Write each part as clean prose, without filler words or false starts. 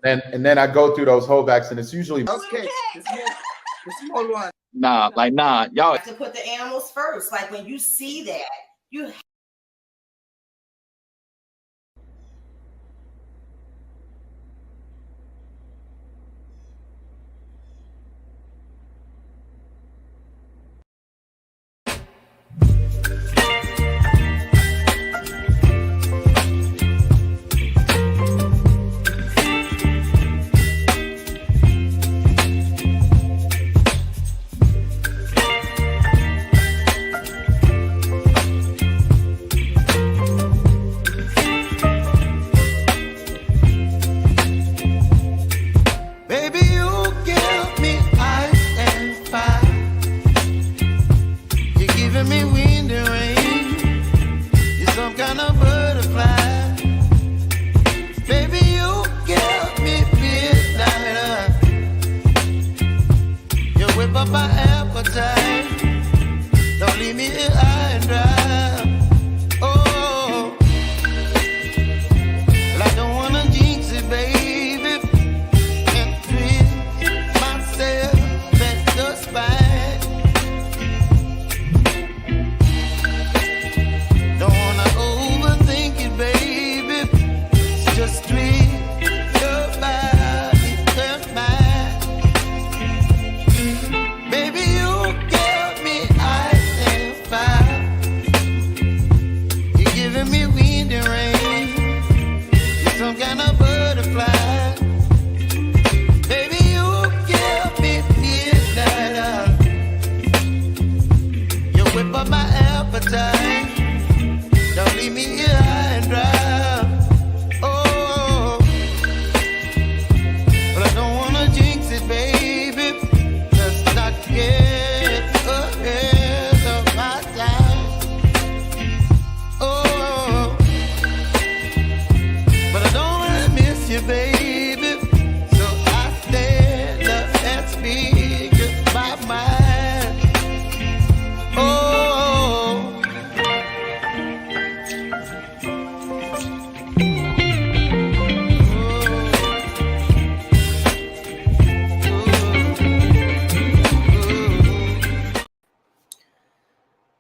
and then I go through those holdbacks, and it's usually okay. The small one. Nah, y'all have to put the animals first. Like when you see that, you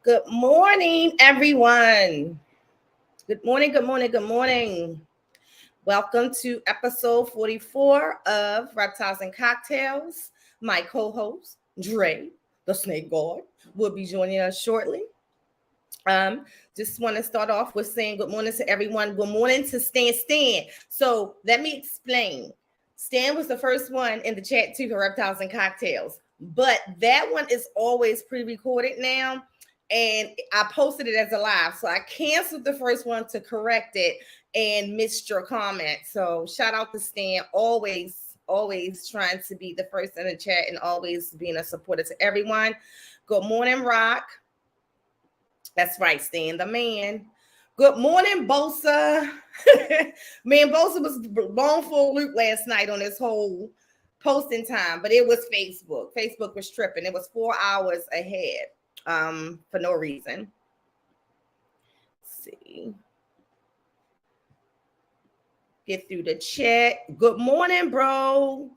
Good morning, everyone. Good morning. Welcome to episode 44 of Reptiles and Cocktails. My co-host, Dre, the snake guard, will be joining us shortly. Just want to start off with saying good morning to everyone. Good morning to Stan. So let me explain. Stan was the first one in the chat too for Reptiles and Cocktails, but that one is always pre-recorded now. And I posted it as a live. So I canceled the first one to correct it and missed your comment. So shout out to Stan, always trying to be the first in the chat and always being a supporter to everyone. Good morning, Rock. That's right, Stan, the man. Good morning, Bosa. Man, Bosa was blown for a loop last night on this whole posting time, but it was Facebook. Facebook was tripping. It was 4 hours ahead. For no reason. Let's see. Get through the chat. Good morning, bro.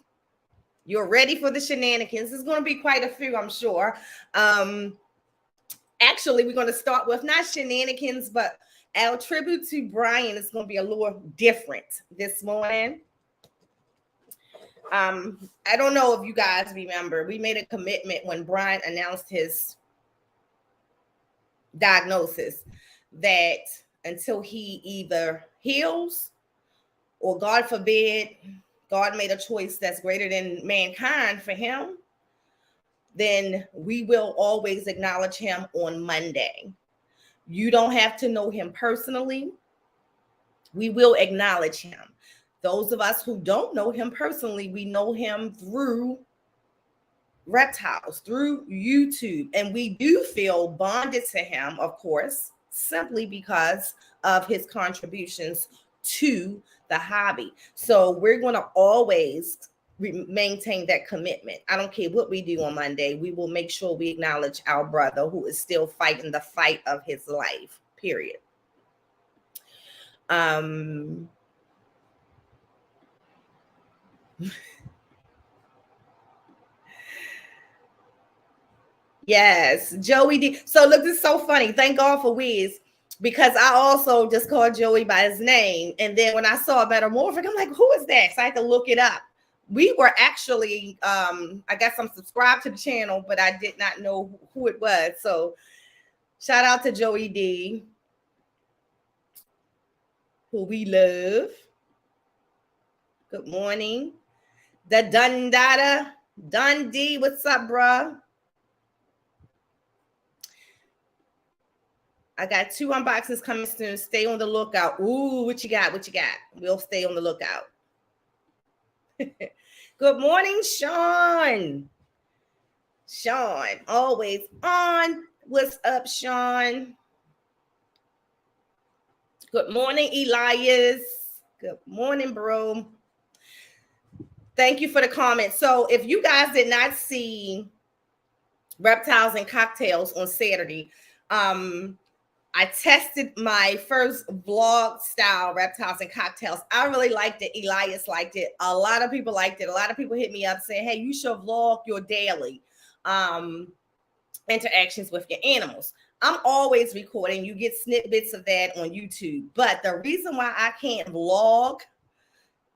You're ready for the shenanigans. There's going to be quite a few, I'm sure. Actually, we're going to start with not shenanigans, but our tribute to Brian is going to be a little different this morning. I don't know if you guys remember. We made a commitment when Brian announced his diagnosis that until he either heals or, God forbid, God made a choice that's greater than mankind for him, then we will always acknowledge him on Monday. You don't have to know him personally. We will acknowledge him. Those of us who don't know him personally, we know him through Reptiles, through YouTube, and we do feel bonded to him, of course, simply because of his contributions to the hobby. So we're going to always maintain that commitment. I don't care what we do on Monday. We will make sure we acknowledge our brother who is still fighting the fight of his life, period. Yes, Joey D. So look, this is so funny. Thank God for Wiz, because I also just called Joey by his name. And then when I saw Metamorphic, I'm like, who is that? So I had to look it up. We were actually, I guess I'm subscribed to the channel, but I did not know who it was. So shout out to Joey D, who we love. Good morning. The Dundada, Dundee, what's up, bruh? I got 2 unboxings coming soon. Stay on the lookout. Ooh, what you got? What you got? We'll stay on the lookout. Good morning, Sean. Sean, always on. What's up, Sean? Good morning, Elias. Good morning, bro. Thank you for the comment. So if you guys did not see Reptiles and Cocktails on Saturday, I tested my first vlog style Reptiles and Cocktails. I really liked it. Elias liked it. A lot of people liked it. A lot of people hit me up saying, hey, you should vlog your daily interactions with your animals. I'm always recording. You get snippets of that on YouTube. But the reason why I can't vlog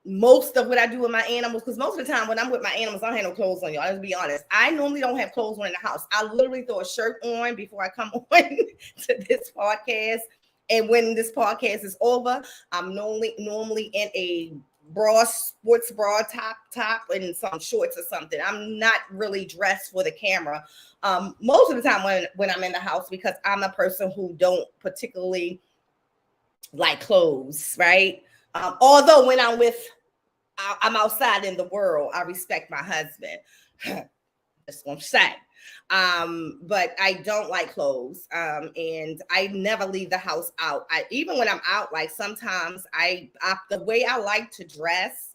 most of what I do with my animals, because most of the time when I'm with my animals, I don't have no clothes on, y'all. Let's be honest. I normally don't have clothes on in the house. I literally throw a shirt on before I come on to this podcast. And when this podcast is over, I'm normally in a bra, sports bra top and some shorts or something. I'm not really dressed for the camera most of the time when I'm in the house, because I'm a person who don't particularly like clothes, right? Although when I'm outside in the world, I respect my husband. That's what I'm saying. But I don't like clothes. And I never leave the house out. Even when I'm out, like sometimes the way I like to dress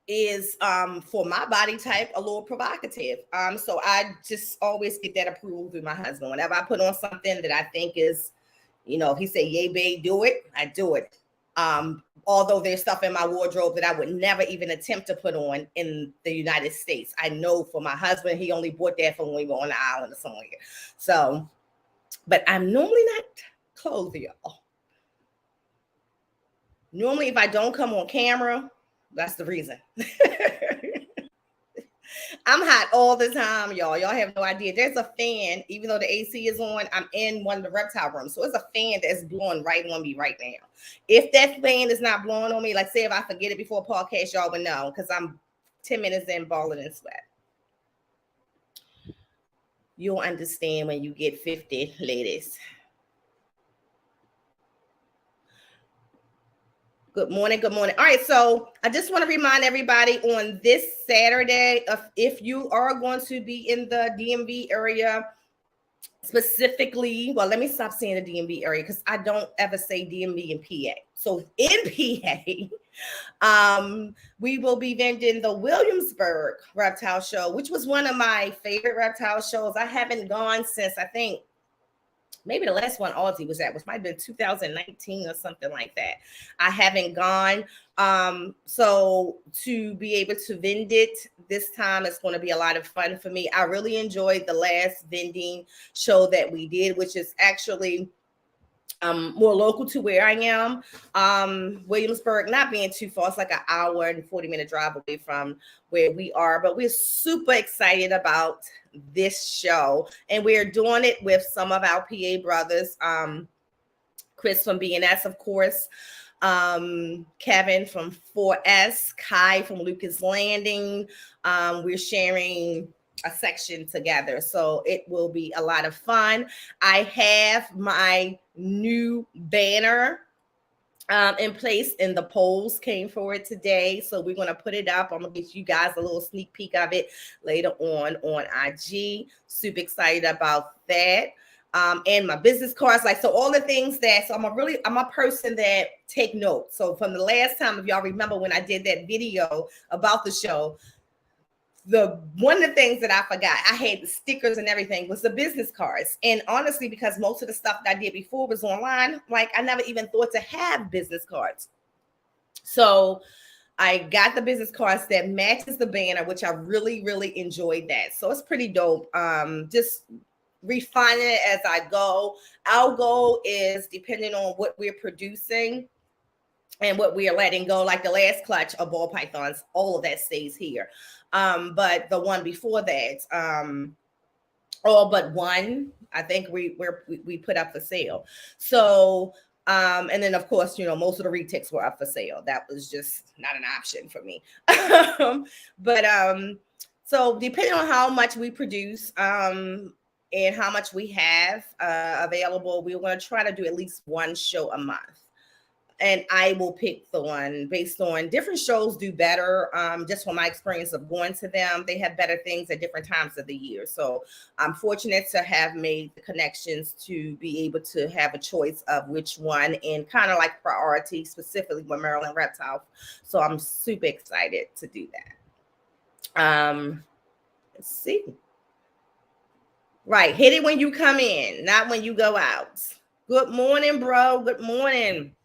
is for my body type a little provocative. So I just always get that approval through my husband. Whenever I put on something that I think is, if he say, yay, babe, do it, I do it. Although there's stuff in my wardrobe that I would never even attempt to put on in the United States. I know for my husband, he only bought that for when we were on the island or somewhere. So, but I'm normally not clothed, y'all. Normally, if I don't come on camera, that's the reason. I'm hot all the time, y'all. Y'all have no idea. There's a fan, even though the AC is on, I'm in one of the reptile rooms. So it's a fan that's blowing right on me right now. If that fan is not blowing on me, like say if I forget it before a podcast, y'all would know, because I'm 10 minutes in balling in sweat. You'll understand when you get 50, ladies. Good morning. Good morning. All right. So I just want to remind everybody on this Saturday, if you are going to be in the DMV area, specifically, well, let me stop saying the DMV area because I don't ever say DMV and PA. So in PA, we will be vending the Williamsburg Reptile Show, which was one of my favorite reptile shows. I haven't gone since, I think, maybe the last one Aussie was at, which might have been 2019 or something like that. I haven't gone. So to be able to vend it this time, it's going to be a lot of fun for me. I really enjoyed the last vending show that we did, which is actually more local to where I am. Williamsburg, not being too far, it's like an hour and 40-minute drive away from where we are, but we're super excited about this show, and we're doing it with some of our PA brothers, Chris from BNS, of course, Kevin from 4S, Kai from Lucas Landing. We're sharing a section together, so it will be a lot of fun. I have my new banner in place, and the polls came for it today, so we're going to put it up. I'm going to get you guys a little sneak peek of it later on IG. Super excited about that. And my business cards, like, so all the things that, so I'm a person that take notes. So from the last time, if y'all remember when I did that video about the show, one of the things that I forgot, I had the stickers and everything, was the business cards. And honestly, because most of the stuff that I did before was online, like I never even thought to have business cards. So I got the business cards that matches the banner, which I really, really enjoyed that. So it's pretty dope. Just refining it as I go. Our goal is depending on what we're producing and what we are letting go. Like the last clutch of ball pythons, all of that stays here. But the one before that, all but one, I think we put up for sale. So and then of course, most of the retics were up for sale. That was just not an option for me. But so depending on how much we produce and how much we have available, we're going to try to do at least one show a month. And I will pick the one based on different shows do better. Just from my experience of going to them, they have better things at different times of the year. So I'm fortunate to have made the connections to be able to have a choice of which one and kind of like priority, specifically with Maryland Reptile. So I'm super excited to do that. Let's see. Right. Hit it when you come in, not when you go out. Good morning, bro. Good morning.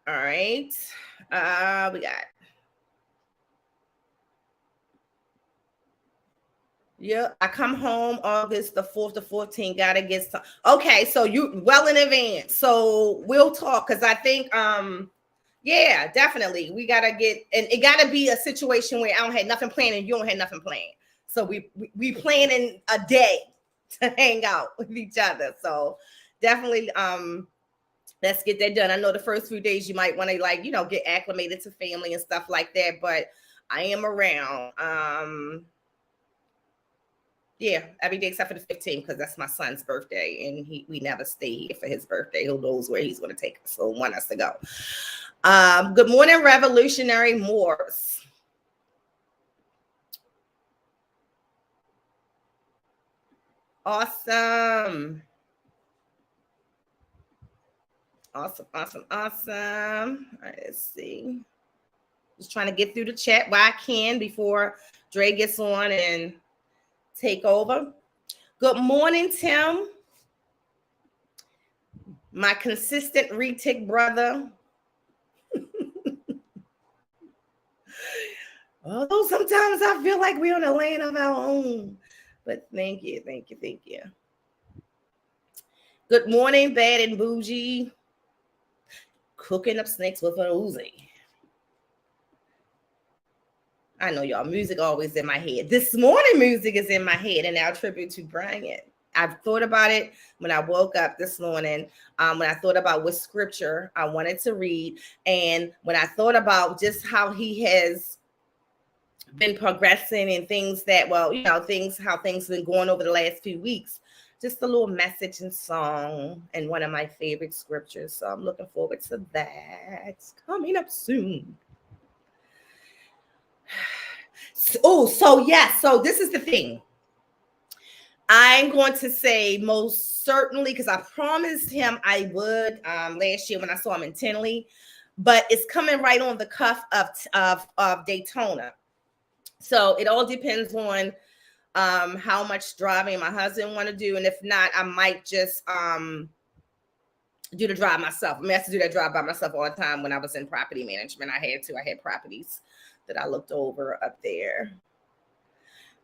All right. We got. Yeah, I come home August the 4th to 14th. Gotta get some. Okay, so you well in advance. So we'll talk because I think yeah, definitely. We gotta get, and it gotta be a situation where I don't have nothing planned and you don't have nothing planned. So we planning a day to hang out with each other. So definitely let's get that done. I know the first few days you might want to get acclimated to family and stuff like that, but I am around. Yeah, every day except for the 15th because that's my son's birthday and we never stay here for his birthday. Who knows where he's going to take us? So want us to go. Good morning, Revolutionary Moors. Awesome. Awesome. All right, let's see. Just trying to get through the chat while I can before Dre gets on and take over. Good morning, Tim. My consistent retic brother. Although sometimes I feel like we're on a land of our own. But thank you. Good morning, Bad and Bougie. Cooking up snakes with an Uzi. I know y'all, music always in my head. This morning music is in my head, and I'll tribute to Brian. I've thought about it when I woke up this morning, when I thought about what scripture I wanted to read, and when I thought about just how he has been progressing and things that, how things have been going over the last few weeks. Just a little message and song and one of my favorite scriptures. So I'm looking forward to that. It's coming up soon. So this is the thing. I'm going to say most certainly, because I promised him I would last year when I saw him in Tinley, but it's coming right on the cuff of Daytona. So it all depends on how much driving my husband want to do, and if not, I might just do the drive myself. I have to do that drive by myself all the time. When I was in property management, I had properties that I looked over up there.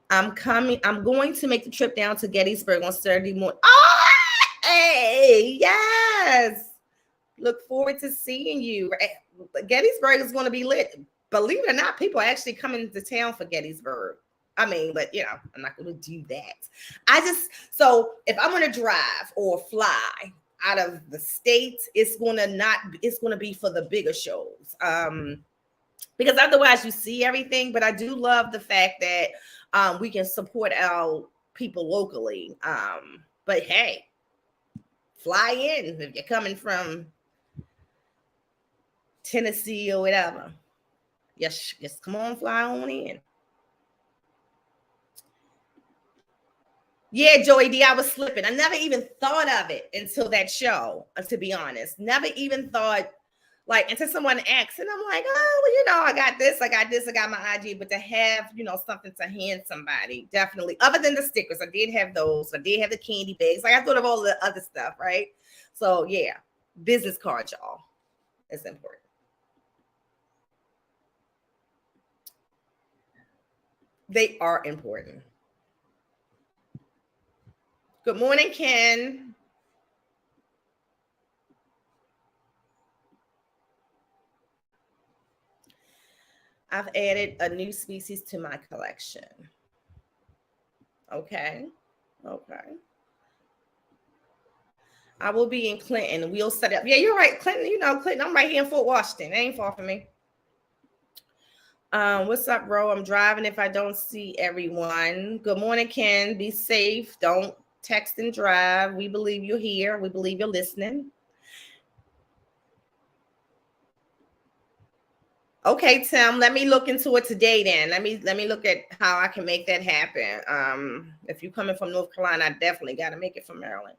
I'm going to make the trip down to Gettysburg on Saturday morning. Oh, hey, yes. Look forward to seeing you. Gettysburg is going to be lit. Believe it or not, people are actually coming to town for Gettysburg. I mean, but I'm not going to do that. So if I'm going to drive or fly out of the state, it's going to be for the bigger shows. Because otherwise you see everything, but I do love the fact that we can support our people locally. But hey, fly in if you're coming from Tennessee or whatever. Yes, come on, fly on in. Yeah, Joey D, I was slipping. I never even thought of it until that show, to be honest. Never even thought, until someone asked, and I'm like, oh, well, I got this, I got my IG, but to have, something to hand somebody, definitely. Other than the stickers, I did have those. I did have the candy bags. I thought of all the other stuff, right? So, yeah, business cards, y'all. It's important. They are important. Good morning, Ken. I've added a new species to my collection. Okay. I will be in Clinton. We'll set up. Yeah, you're right. Clinton, Clinton. I'm right here in Fort Washington. It ain't far from me. What's up, bro? I'm driving if I don't see everyone. Good morning, Ken. Be safe. Don't text and drive. We believe you're here. We believe you're listening. Okay, Tim, let me look into it today then. Let me look at how I can make that happen. If you're coming from North Carolina, I definitely got to make it from Maryland.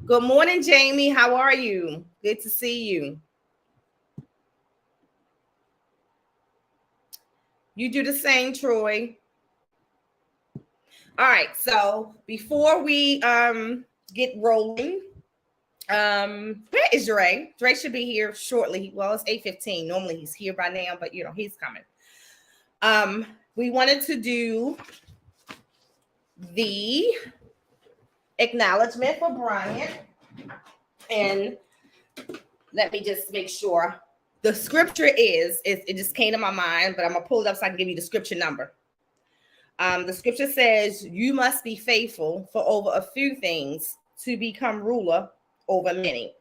Good morning, Jamie. How are you? Good to see you. You do the same, Troy. All right, so before we get rolling, where is Dre? Dre should be here shortly. Well, it's 8:15. Normally he's here by now, but he's coming. We wanted to do the acknowledgement for Bryant, and let me just make sure. The scripture it just came to my mind, but I'm gonna pull it up so I can give you the scripture number. The scripture says, "You must be faithful for over a few things to become ruler over many."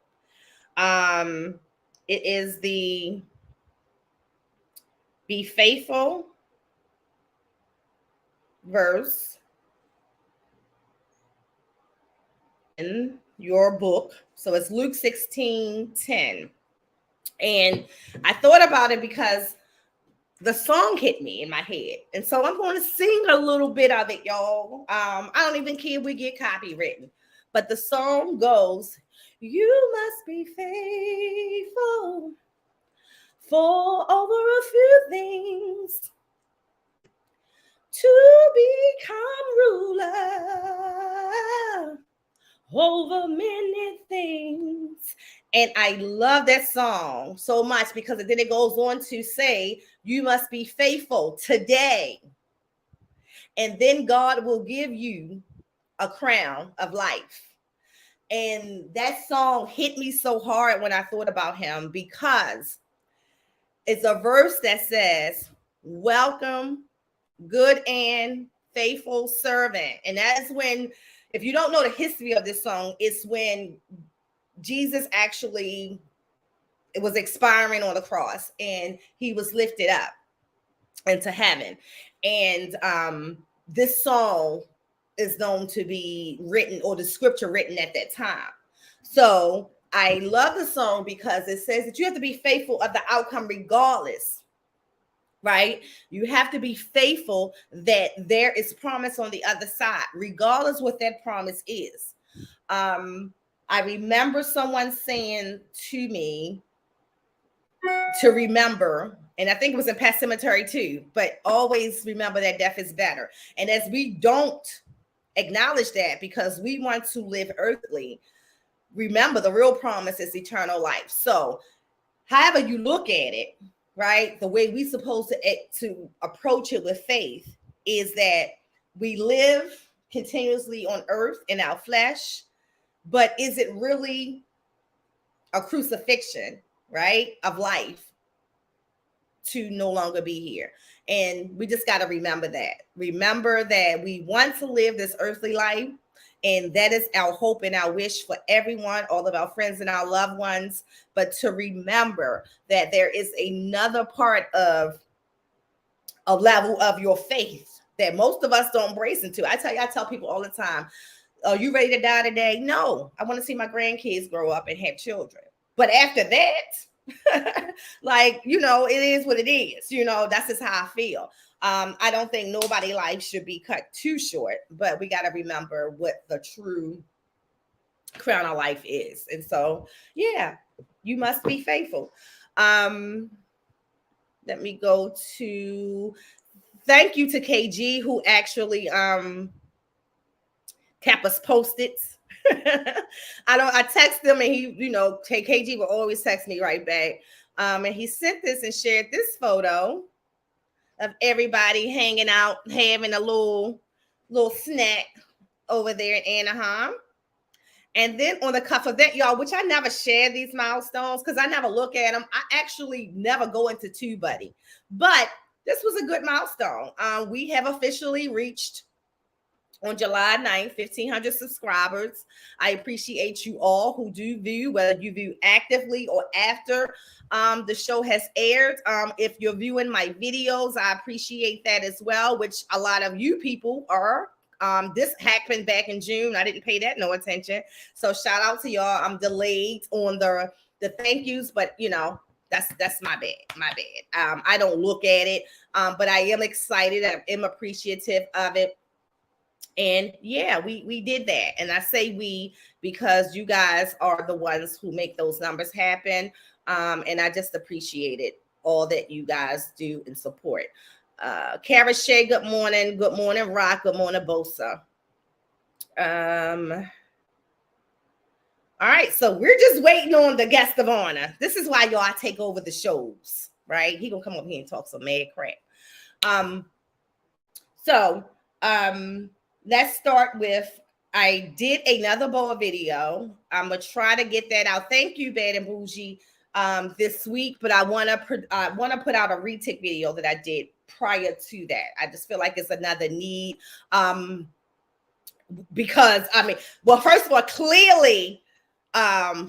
It is the be faithful verse in your book. So it's Luke 16:10. And I thought about it because the song hit me in my head. And so I'm going to sing a little bit of it, y'all. I don't even care if we get copywritten. But the song goes, "You must be faithful for over a few things to become ruler over many things." And I love that song so much because then it goes on to say, you must be faithful today. And then God will give you a crown of life. And that song hit me so hard when I thought about him because it's a verse that says, "Welcome, good and faithful servant." And that is when, if you don't know the history of this song, it's when Jesus actually was expiring on the cross and he was lifted up into heaven. And this song is known to be written, or the scripture written at that time. So I love the song because it says that you have to be faithful of the outcome regardless, right? You have to be faithful that there is promise on the other side, regardless what that promise is. I remember someone saying to me to remember, and I think it was in Pet Cemetery too, but always remember that death is better. And as we don't acknowledge that because we want to live earthly, remember the real promise is eternal life. So however you look at it, right, the way we're supposed to approach it with faith is that we live continuously on earth in our flesh, but is it really a crucifixion, right, of life to no longer be here? And we just got to remember that. Remember that we want to live this earthly life, and that is our hope and our wish for everyone, all of our friends and our loved ones. But to remember that there is another part of a level of your faith that most of us don't embrace into. I tell people all the time, "Are you ready to die today?" No, I want to see my grandkids grow up and have children. But after that, it is what it is. That's just how I feel. I don't think nobody's life should be cut too short, but we got to remember what the true crown of life is. And so, yeah, you must be faithful. Let me go to, thank you to KG who actually kept us posted I text him and he, KG will always text me right back. And he sent this and shared this photo of everybody hanging out, having a little snack over there in Anaheim. And then on the cuff of that, y'all, which I never share these milestones because I never look at them. I actually never go into TubeBuddy. But this was a good milestone. We have officially reached on July 9th, 1,500 subscribers. I appreciate you all who do view, whether you view actively or after the show has aired. If you're viewing my videos, I appreciate that as well, which a lot of you people are. This happened back in June. I didn't pay that no attention. So shout out to y'all. I'm delayed on the thank yous, but that's my bad. I don't look at it, but I am excited. I am appreciative of it. And yeah, we did that. And I say we because you guys are the ones who make those numbers happen. And I just appreciate it, all that you guys do and support. Kara Shea, good morning. Good morning, Rock. Good morning, Bosa. All right, so we're just waiting on the guest of honor. This is why y'all take over the shows, right? He gonna come up here and talk some mad crap. Let's start with, I did another boa video. I'm gonna try to get that out. Thank you, Bad and Bougie, this week, but I wanna put out a retic video that I did prior to that. I just feel like it's another need. Because first of all, clearly,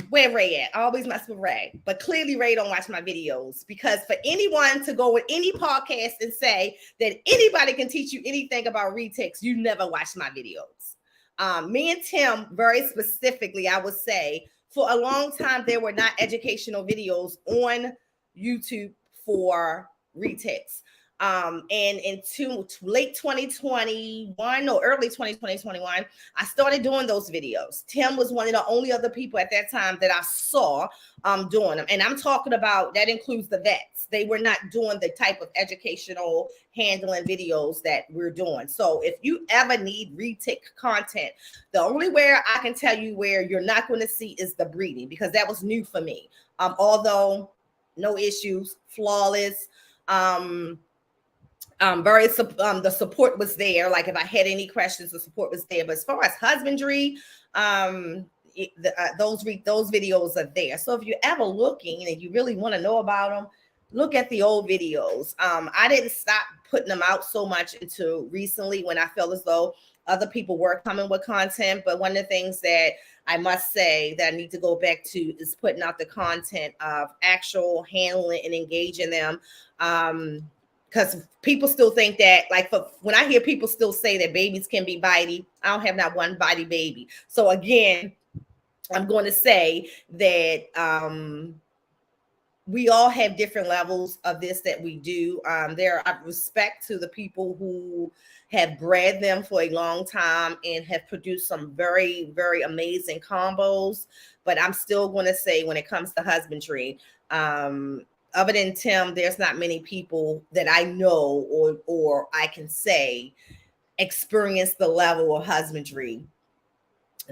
where Ray at? I always mess with Ray, but clearly Ray don't watch my videos, because for anyone to go with any podcast and say that anybody can teach you anything about retics, you never watch my videos. Me and Tim, very specifically, I would say, for a long time, there were not educational videos on YouTube for retics. And into late 2021 or early 2021, I started doing those videos. Tim was one of the only other people at that time that I saw doing them. And I'm talking about, that includes the vets. They were not doing the type of educational handling videos that we're doing. So if you ever need retic content, the only way I can tell you where you're not going to see is the breeding, because that was new for me. Although no issues, flawless. The support was there. Like if I had any questions, the support was there. But as far as husbandry, those videos are there. So if you're ever looking and you really want to know about them, look at the old videos. I didn't stop putting them out so much until recently, when I felt as though other people were coming with content. But one of the things that I must say that I need to go back to is putting out the content of actual handling and engaging them. Because people still think that, when I hear people still say that babies can be bitey, I don't have not one bitey baby. So again, I'm going to say that we all have different levels of this that we do. There are respect to the people who have bred them for a long time and have produced some very, very amazing combos. But I'm still going to say, when it comes to husbandry, other than Tim, there's not many people that I know or I can say experience the level of husbandry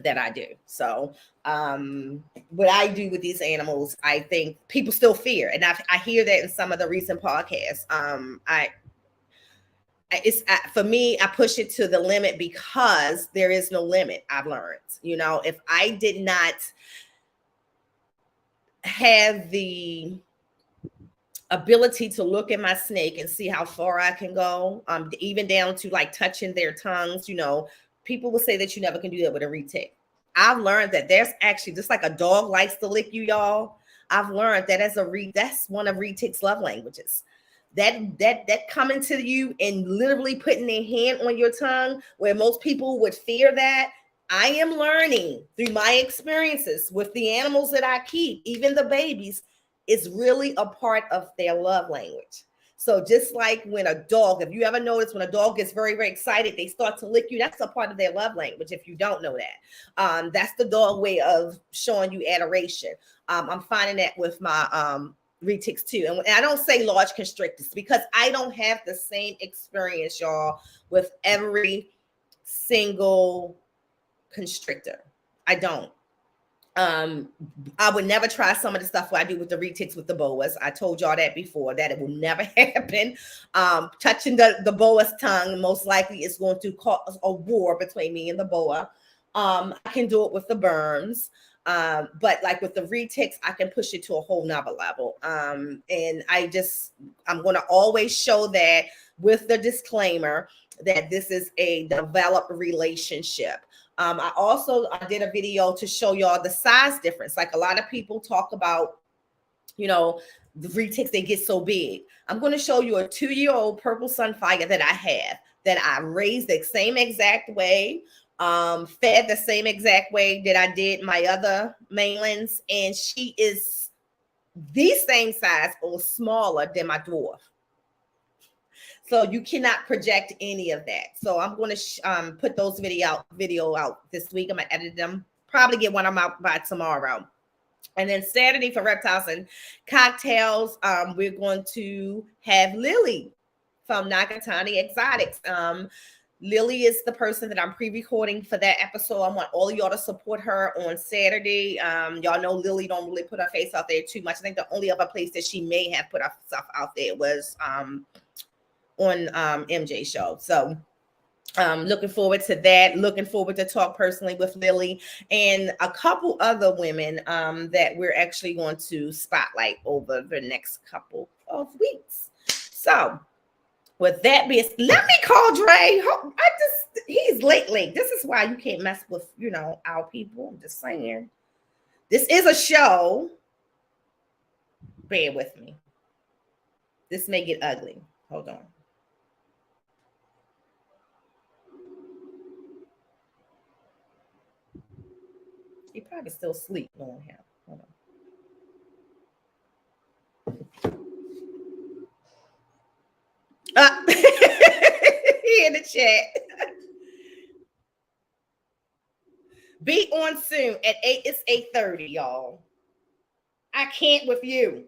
that I do. So what I do with these animals, I think people still fear. And I hear that in some of the recent podcasts. For me, I push it to the limit because there is no limit. I've learned, if I did not have the ability to look at my snake and see how far I can go, even down to touching their tongues. People will say that you never can do that with a retic. I've learned that there's actually, just like a dog likes to lick you, y'all. I've learned that that's one of retic's love languages. That coming to you and literally putting their hand on your tongue, where most people would fear that. I am learning through my experiences with the animals that I keep, even the babies, is really a part of their love language. So just like when a dog, if you ever notice, when a dog gets very, very excited, they start to lick you. That's a part of their love language. If you don't know that, that's the dog way of showing you adoration. I'm finding that with my retics too. And I don't say large constrictors because I don't have the same experience, y'all, with every single constrictor. I don't. I would never try some of the stuff what I do with the retics with the boas. I told y'all that before, that it will never happen. Touching the boa's tongue most likely is going to cause a war between me and the boa. I can do it with the burns. But like with the retics, I can push it to a whole nother level. And I'm going to always show that with the disclaimer that this is a developed relationship. I did a video to show y'all the size difference. Like a lot of people talk about, the retics, they get so big. I'm going to show you a 2-year-old purple sunfire that I have, that I raised the same exact way, fed the same exact way that I did my other mainlands. And she is the same size or smaller than my dwarf. So you cannot project any of that. So I'm going to put those video out this week. I'm going to edit them, probably get one of them out by tomorrow. And then Saturday for Reptiles and Cocktails, we're going to have Lily from Nakatani Exotics. Lily is the person that I'm pre-recording for that episode. I want all of y'all to support her on Saturday. Y'all know Lily don't really put her face out there too much. I think the only other place that she may have put her stuff out there was on MJ show. So looking forward to that. Looking forward to talk personally with Lily and a couple other women that we're actually going to spotlight over the next couple of weeks. So with that being, let me call Dre. He's late. This is why you can't mess with, our people. I'm just saying. This is a show. Bear with me. This may get ugly. Hold on. He probably still asleep knowing him. Hold on. He in the chat. Be on soon at 8. It's 8:30, y'all. I can't with you.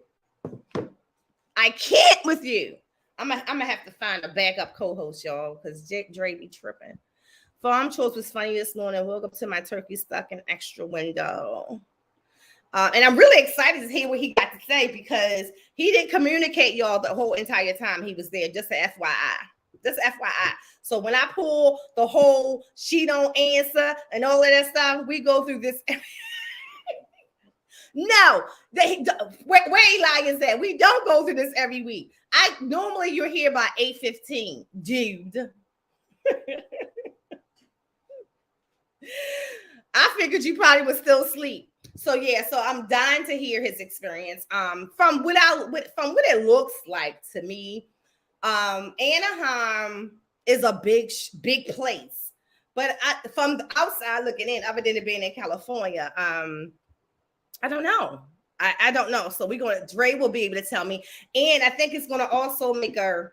I'm gonna have to find a backup co-host, y'all, because Dre be tripping. Farm chores was funny this morning. Woke up to my turkey stuck in extra window. And I'm really excited to hear what he got to say because he didn't communicate y'all the whole entire time he was there. Just an FYI. So when I pull the whole she don't answer and all of that stuff, we go through this. No, where Eli is at. We don't go through this every week. Normally you're here by 8:15, dude. I figured you probably was still asleep. So I'm dying to hear his experience. From what it looks like to me, Anaheim is a big place. But from the outside looking in, other than it being in California, I don't know. I don't know. So Dre will be able to tell me. And I think it's gonna also make a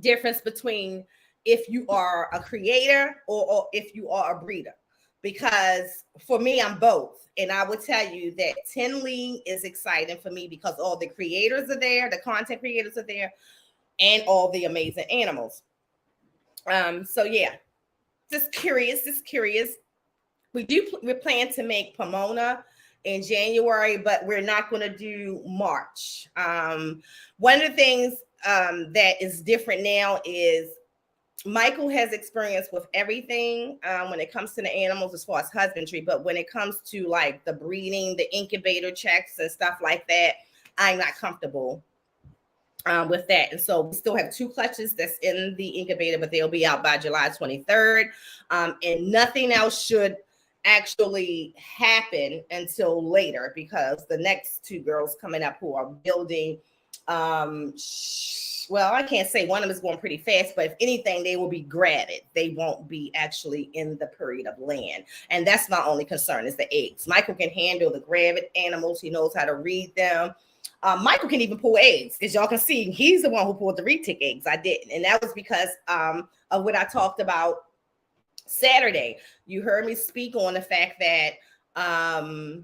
difference between if you are a creator or if you are a breeder. Because for me, I'm both. And I would tell you that Tinley is exciting for me because all the creators are there, the content creators are there, and all the amazing animals. Just curious. We plan to make Pomona in January, but we're not going to do March. One of the things that is different now is Michael has experience with everything when it comes to the animals as far as husbandry, but when it comes to like the breeding, the incubator checks and stuff like that, I'm not comfortable with that. And so we still have 2 clutches that's in the incubator, but they'll be out by July 23rd. And nothing else should actually happen until later because the next 2 girls coming up who are building, well, I can't say one of them is going pretty fast, but if anything, they will be gravid. They won't be actually in the period of land. And that's my only concern is the eggs. Michael can handle the gravid animals. He knows how to read them. Michael can even pull eggs. As y'all can see, he's the one who pulled the retic eggs. I didn't. And that was because of what I talked about Saturday. You heard me speak on the fact that I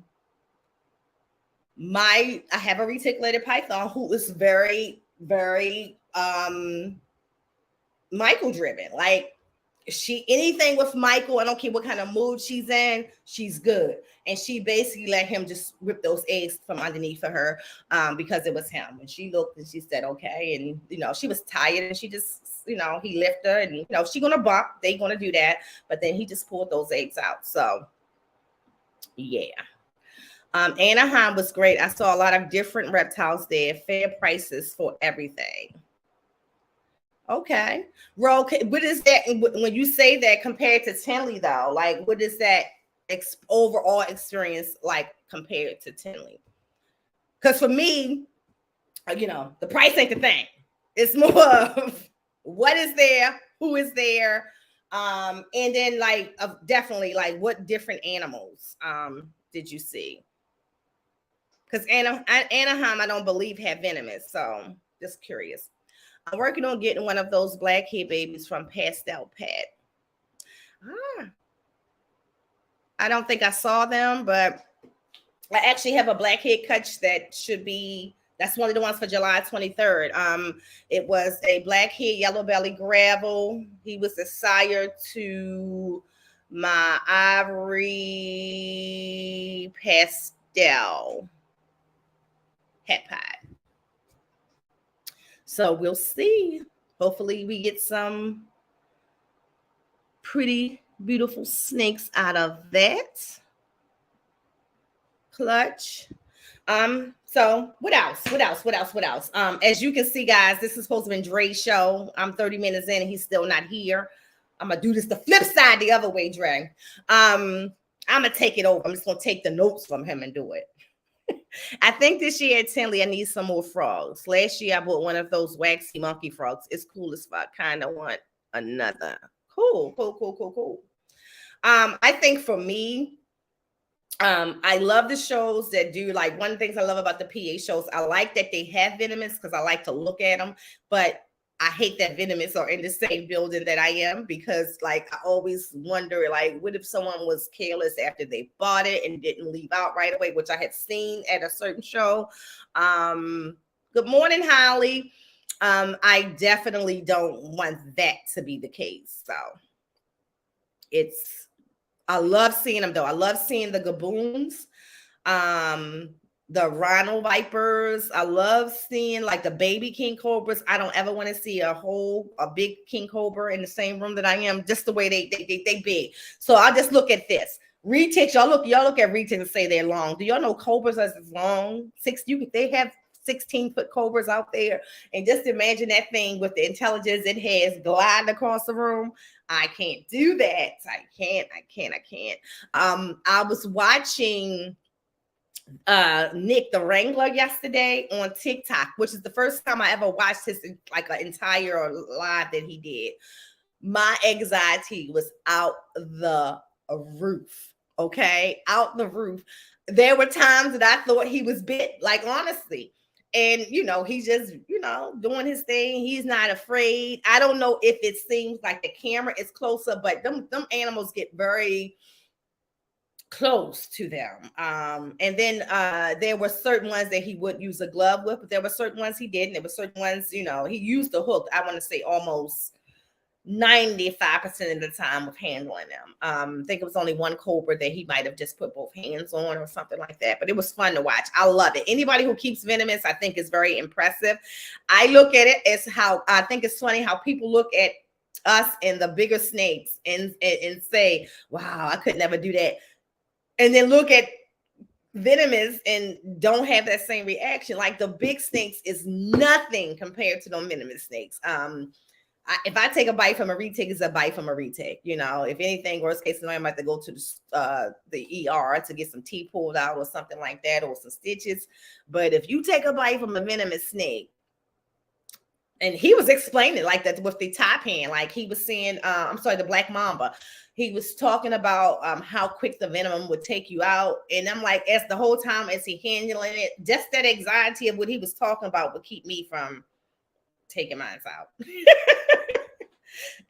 have a reticulated python who is very, very Michael driven. Like anything with Michael, I don't care what kind of mood she's in, she's good. And she basically let him just rip those eggs from underneath of her because it was him. And she looked and she said, okay. And, she was tired and she just, he left her and, she going to bump. They going to do that. But then he just pulled those eggs out. So, yeah. Anaheim was great. I saw a lot of different reptiles there, fair prices for everything. Okay. Ro, what is that when you say that compared to Tinley though? Like, what is that overall experience like compared to Tinley? Because for me, the price ain't the thing. It's more of what is there, who is there, and then definitely like what different animals did you see? Because Anaheim, I don't believe had venomous, so just curious. I'm working on getting one of those blackhead babies from Pastel Pet. I don't think I saw them, but I actually have a blackhead catch that's one of the ones for July 23rd. It was a blackhead yellow belly gravel. He was the sire to my ivory pastel hat pie. So we'll see. Hopefully we get some pretty beautiful snakes out of that clutch. So what else? As you can see, guys, this is supposed to be Dre's show. I'm 30 minutes in and he's still not here. I'm gonna do this the flip side the other way, Dre. I'm gonna take it over. I'm just gonna take the notes from him and do it. I think this year at Tinley, I need some more frogs. Last year, I bought one of those waxy monkey frogs. It's cool as fuck. Kind of want another. Cool. I think for me, I love the shows that do like one of the things I love about the PA shows. I like that they have venomous because I like to look at them, but I hate that venomous are in the same building that I am because like I always wonder like what if someone was careless after they bought it and didn't leave out right away, which I had seen at a certain show. Good morning, Holly. I definitely don't want that to be the case. So I love seeing them though. I love seeing the gaboons. The rhino vipers. I love seeing like the baby king cobras. I don't ever want to see a big king cobra in the same room that I am, just the way they big. So I'll just look at this. Retics, y'all look at retics and say they're long. Do y'all know cobras are as long? They have 16-foot cobras out there. And just imagine that thing with the intelligence it has gliding across the room. I can't do that. I can't. I was watching Nick the Wrangler yesterday on TikTok, which is the first time I ever watched his like an entire live that he did. My anxiety was out the roof. Okay, out the roof. There were times that I thought he was bit, like honestly. And he's just doing his thing. He's not afraid. I don't know if it seems like the camera is closer, but them animals get very close to them. And then there were certain ones that he would use a glove with, but there were certain ones he didn't. There were certain ones, he used the hook. I want to say almost 95% of the time of handling them. I think it was only one cobra that he might have just put both hands on or something like that, but it was fun to watch. I love it. Anybody who keeps venomous, I think is very impressive. I look at it as how I think it's funny how people look at us and the bigger snakes and say, wow, I could never do that. And then look at venomous and don't have that same reaction. Like the big snakes is nothing compared to those venomous snakes. If I take a bite from a retic, it's a bite from a retic. If anything, worst case scenario, I might have to go to the ER to get some teeth pulled out or something like that, or some stitches. But if you take a bite from a venomous snake, and he was explaining like that with the top hand, like he was saying, the black mamba. He was talking about how quick the venom would take you out. And I'm like, as the whole time as he handling it, just that anxiety of what he was talking about would keep me from taking mine out.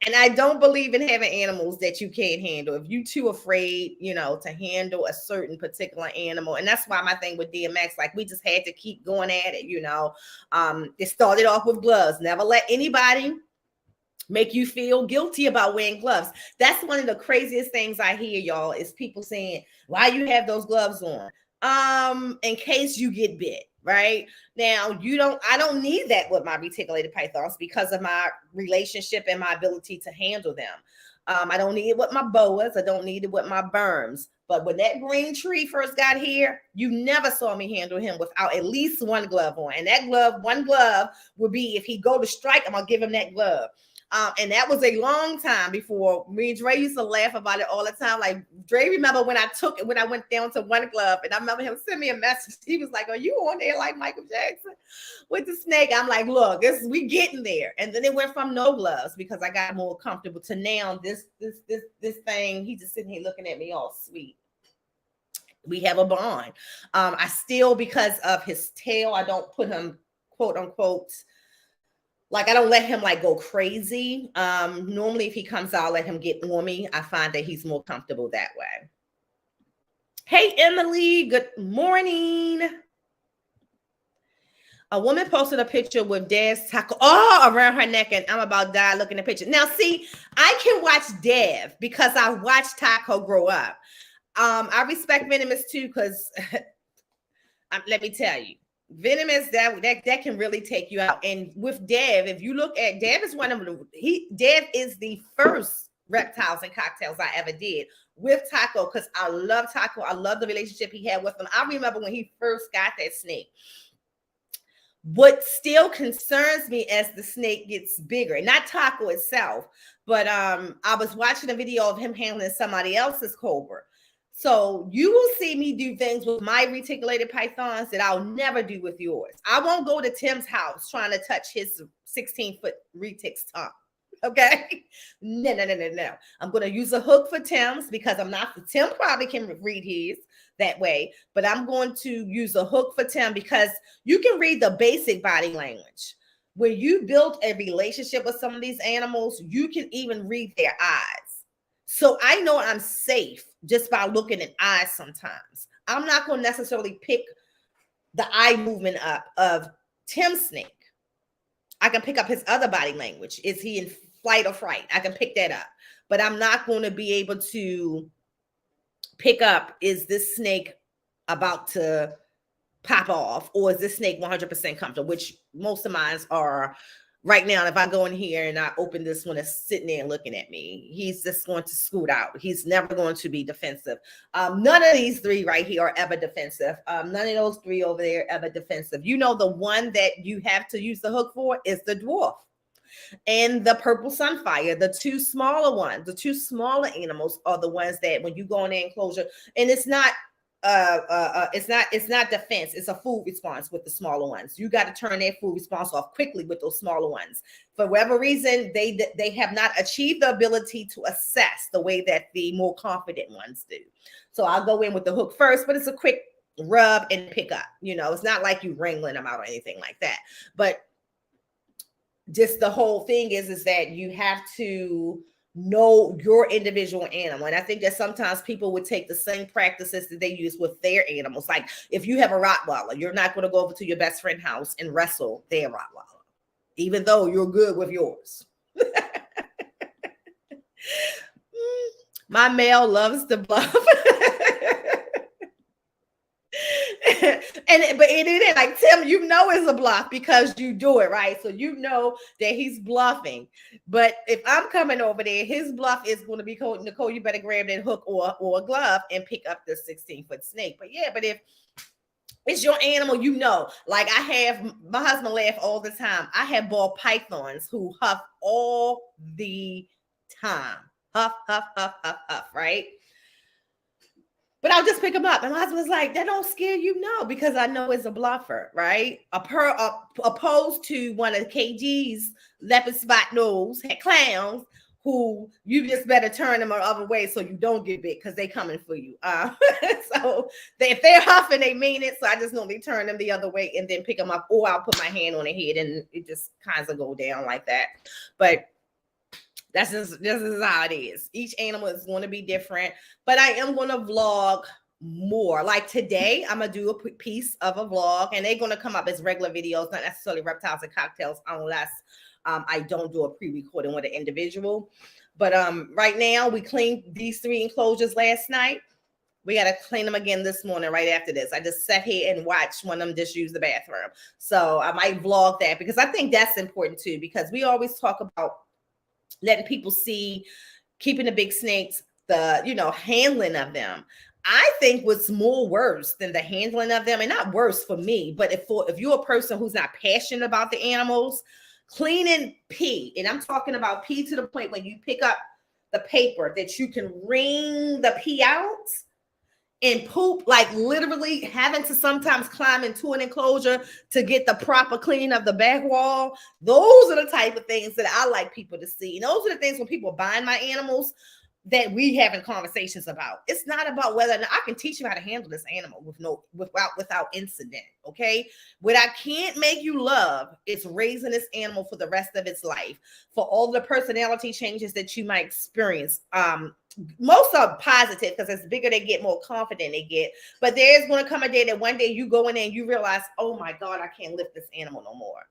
And I don't believe in having animals that you can't handle. If you too afraid, to handle a certain particular animal. And that's why my thing with DMX, like we just had to keep going at it, It started off with gloves. Never let anybody make you feel guilty about wearing gloves. That's one of the craziest things I hear, y'all, is people saying, why you have those gloves on? In case you get bit, right? Now, I don't need that with my reticulated pythons because of my relationship and my ability to handle them. I don't need it with my boas. I don't need it with my berms. But when that green tree first got here, you never saw me handle him without at least one glove on. And that glove, one glove would be, if he go to strike, I'm going to give him that glove. And that was a long time before. Me and Dre used to laugh about it all the time. Like, Dre, remember when I went down to one glove, and I remember him send me a message. He was like, are you on there like Michael Jackson with the snake? I'm like, look, we getting there. And then it went from no gloves because I got more comfortable to now this thing. He just sitting here looking at me all sweet. We have a bond. I still, because of his tail, I don't put him, quote unquote, like, I don't let him like go crazy. Normally if he comes out, I'll let him get on me. I find that he's more comfortable that way. Hey, Emily, good morning. A woman posted a picture with Dev's taco around her neck, and I'm about to die looking at the picture. Now, see, I can watch Dev because I watched Taco grow up. I respect Venomous too, because let me tell you, Venomous that can really take you out. And with Dev, if you look at Dev, is Dev is the first reptiles and cocktails I ever did with Taco, because I love Taco. I love the relationship he had with him. I remember when he first got that snake. What still concerns me as the snake gets bigger, not Taco itself, but I was watching a video of him handling somebody else's cobra. So you will see me do things with my reticulated pythons that I'll never do with yours. I won't go to Tim's house trying to touch his 16-foot retic's tongue. Okay? No. I'm going to use a hook for Tim's because Tim probably can read his that way, but I'm going to use a hook for Tim because you can read the basic body language. When you build a relationship with some of these animals, you can even read their eyes. So I know I'm safe just by looking at eyes sometimes. I'm not going to necessarily pick the eye movement up of Tim's snake. I can pick up his other body language. Is he in flight or fright? I can pick that up. But I'm not going to be able to pick up, is this snake about to pop off, or is this snake 100% comfortable, which most of mine are. Right now, if I go in here and I open this one, it's sitting there looking at me, he's just going to scoot out. He's never going to be defensive. None of these three right here are ever defensive. None of those three over there ever defensive. You know, the one that you have to use the hook for is the dwarf and the purple sunfire. The two smaller ones, the two smaller animals are the ones that when you go in the enclosure, and it's not defense, it's a food response with the smaller ones. You got to turn their food response off quickly with those smaller ones. For whatever reason, they have not achieved the ability to assess the way that the more confident ones do. So I'll go in with the hook first, but it's a quick rub and pick up. You know, it's not like you wrangling them out or anything like that. But just the whole thing is that you have to know your individual animal. And I think that sometimes people would take the same practices that they use with their animals. Like if you have a Rottweiler, you're not going to go over to your best friend's house and wrestle their Rottweiler, even though you're good with yours. My male loves to bluff. But it ain't like, Tim, you know it's a bluff because you do it, right? So you know that he's bluffing. But if I'm coming over there, his bluff is going to be, Nicole, you better grab that hook or a glove and pick up the 16-foot snake. But yeah, but if it's your animal, you know, like my husband laugh all the time. I have ball pythons who huff all the time. Huff, right? But I'll just pick him up. And my husband was like, that don't scare you? No, because I know it's a bluffer, right? Opposed to one of KG's leopard spot nose clowns who you just better turn them the other way so you don't get bit because they coming for you. So if they're huffing, they mean it. So I just normally turn them the other way and then pick them up, or I'll put my hand on their head and it just kind of go down like that. But this is how it is. Each animal is going to be different, but I am going to vlog more. Like today, I'm going to do a piece of a vlog, and they're going to come up as regular videos, not necessarily reptiles and cocktails, unless I don't do a pre-recording with an individual. But right now we cleaned these 3 enclosures last night. We got to clean them again this morning right after this. I just sat here and watched one of them just use the bathroom. So I might vlog that because I think that's important too, because we always talk about letting people see keeping the big snakes, the, handling of them. I think what's more worse than the handling of them, and not worse for me, but if you're a person who's not passionate about the animals, cleaning pee, and I'm talking about pee to the point when you pick up the paper that you can wring the pee out, and poop, like literally having to sometimes climb into an enclosure to get the proper clean of the back wall. Those are the type of things that I like people to see. And those are the things when people are buying my animals that we having conversations about. It's not about whether or not I can teach you how to handle this animal without incident. Okay. What I can't make you love is raising this animal for the rest of its life, for all the personality changes that you might experience. Most are positive because as bigger they get, more confident they get. But there is going to come a day that one day you go in there and you realize, oh my God, I can't lift this animal no more.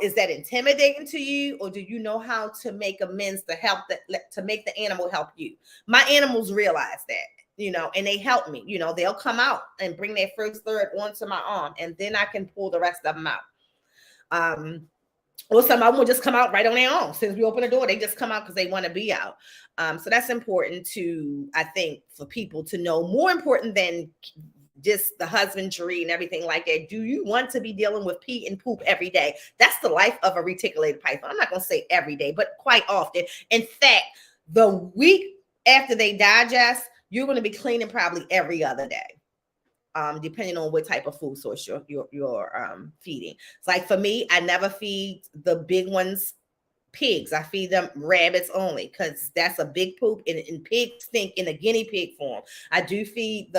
Is that intimidating to you, or do you know how to make amends to make the animal help you? My animals realize that, and they help me. They'll come out and bring their first third onto my arm, and then I can pull the rest of them out. Or some of them will just come out right on their own. Since we open the door, they just come out because they want to be out. So that's important I think, for people to know. More important than just the husbandry and everything like that. Do you want to be dealing with pee and poop every day? That's the life of a reticulated python. I'm not going to say every day, but quite often. In fact, the week after they digest, you're going to be cleaning probably every other day, depending on what type of food source you're feeding. It's like for me, I never feed the big ones pigs. I feed them rabbits only because that's a big poop, and pigs stink in a guinea pig form. I do feed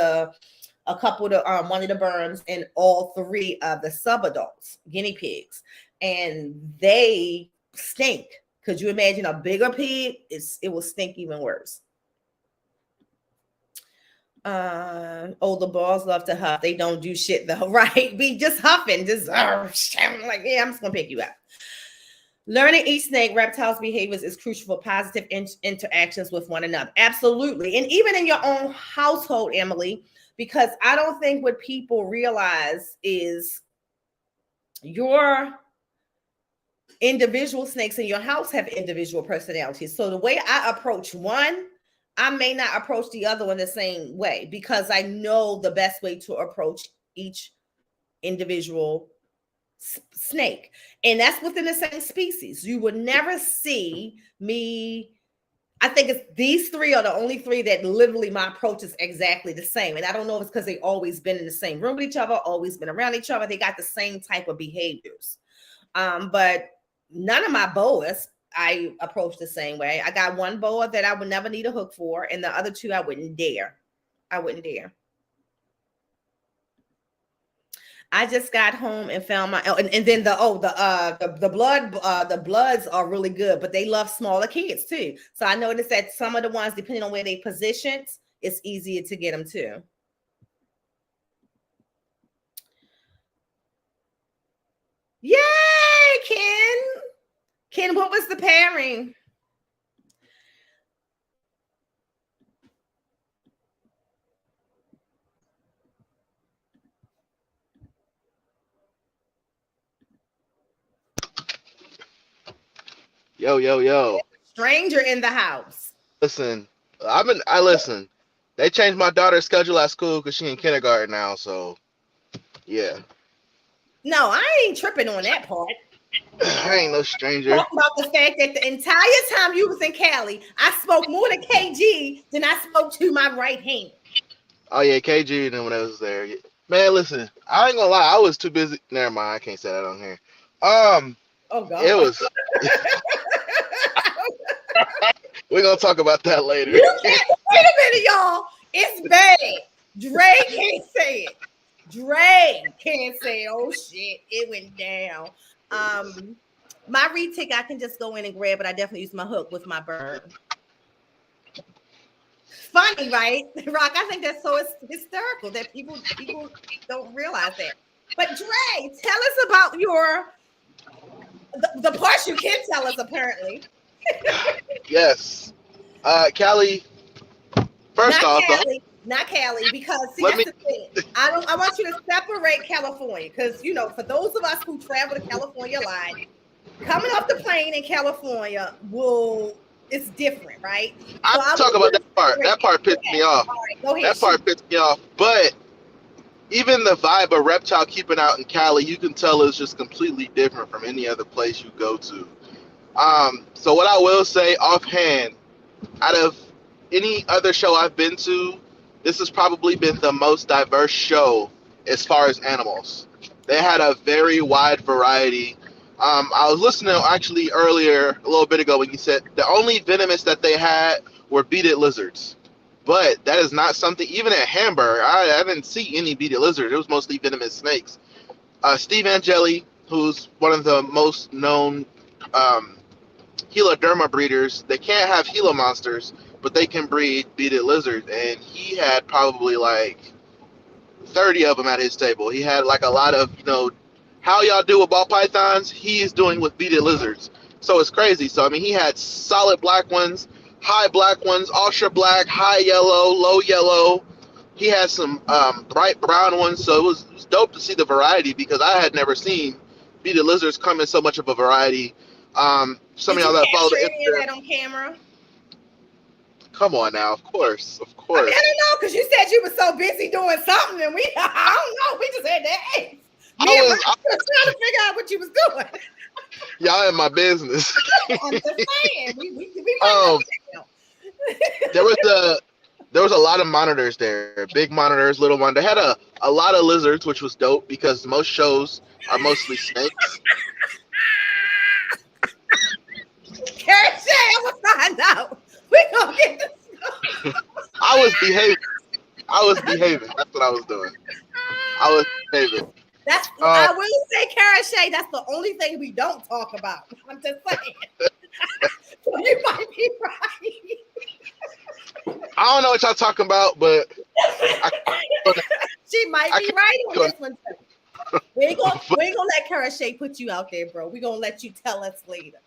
a couple of one of the burns and all 3 of the subadults, guinea pigs, and they stink. Could you imagine a bigger pig? It will stink even worse. The balls love to huff. They don't do shit though, right? Be just huffing, just like, yeah, I'm just gonna pick you up. Learning each snake reptile's behaviors is crucial for positive interactions with one another. Absolutely. And even in your own household, Emily, because I don't think what people realize is your individual snakes in your house have individual personalities. So the way I approach one, I may not approach the other one the same way, because I know the best way to approach each individual snake. And that's within the same species. You would never see me. I think it's these 3 are the only 3 that literally my approach is exactly the same. And I don't know if it's because they've always been in the same room with each other, always been around each other. They got the same type of behaviors. But none of my boas I approach the same way. I got one boa that I would never need a hook for, and the other 2 I wouldn't dare. I just got home and found my and then the bloods are really good, but they love smaller kids too. So I noticed that some of the ones, depending on where they positioned, it's easier to get them too. Yay, Ken! Ken, what was the pairing? Yo. Stranger in the house. Listen, I listen. They changed my daughter's schedule at school because she's in kindergarten now, so yeah. No, I ain't tripping on that part. I ain't no stranger. Talk about the fact that the entire time you was in Cali, I spoke more to KG than I spoke to my right hand. Oh yeah, KG and when I was there. Man, listen, I ain't gonna lie, I was too busy. Never mind, I can't say that on here. Oh God. It was. We're gonna talk about that later. Wait a minute, y'all. It's bad. Dre can't say it. Dre can't say, oh shit, it went down. My retic, I can just go in and grab, but I definitely use my hook with my bird. Funny, right? Rock, I think that's so hysterical that people don't realize that. But Dre, tell us about your The parts you can tell us, apparently. Yes. Callie, first off, not Cali, because see, Let that's the thing. I want you to separate California, because for those of us who travel to California a lot, coming off the plane in California it's different, right? I'm talking about that part. That part pissed me off. Right, go ahead, that part pissed me off. But even the vibe of reptile keeping out in Cali, you can tell is just completely different from any other place you go to. So what I will say offhand, out of any other show I've been to, this has probably been the most diverse show as far as animals. They had a very wide variety. I was listening actually earlier, a little bit ago, when you said the only venomous that they had were beaded lizards. But that is not something, even at Hamburg, I didn't see any beaded lizards. It was mostly venomous snakes. Steve Angeli, who's one of the most known Heloderma breeders, they can't have Gila monsters, but they can breed beaded lizards. And he had probably like 30 of them at his table. He had like a lot of, how y'all do with ball pythons, he is doing with beaded lizards. So it's crazy. So, I mean, he had solid black ones, high black ones, ultra black, high yellow, low yellow. He had some bright brown ones. So it was dope to see the variety, because I had never seen beaded lizards come in so much of a variety. Some of y'all that follow the Instagram. That on camera? Come on now, of course. I don't know, because you said you were so busy doing something, and I don't know, we just had that. I was trying to figure out what you was doing. Y'all in my business. I'm just saying. We there was a lot of monitors there. Big monitors, little ones. They had a lot of lizards, which was dope, because most shows are mostly snakes. Carrie Shay, I'm gonna find out. We gonna get this. I was behaving. That's what I was doing. I was behaving. I will say, Carrie Shay, that's the only thing we don't talk about. I'm just saying. So you might be right. I don't know what y'all talking about, but she might be right on this one too. We ain't gonna let Carrie Shay put you out there, bro. We're gonna let you tell us later.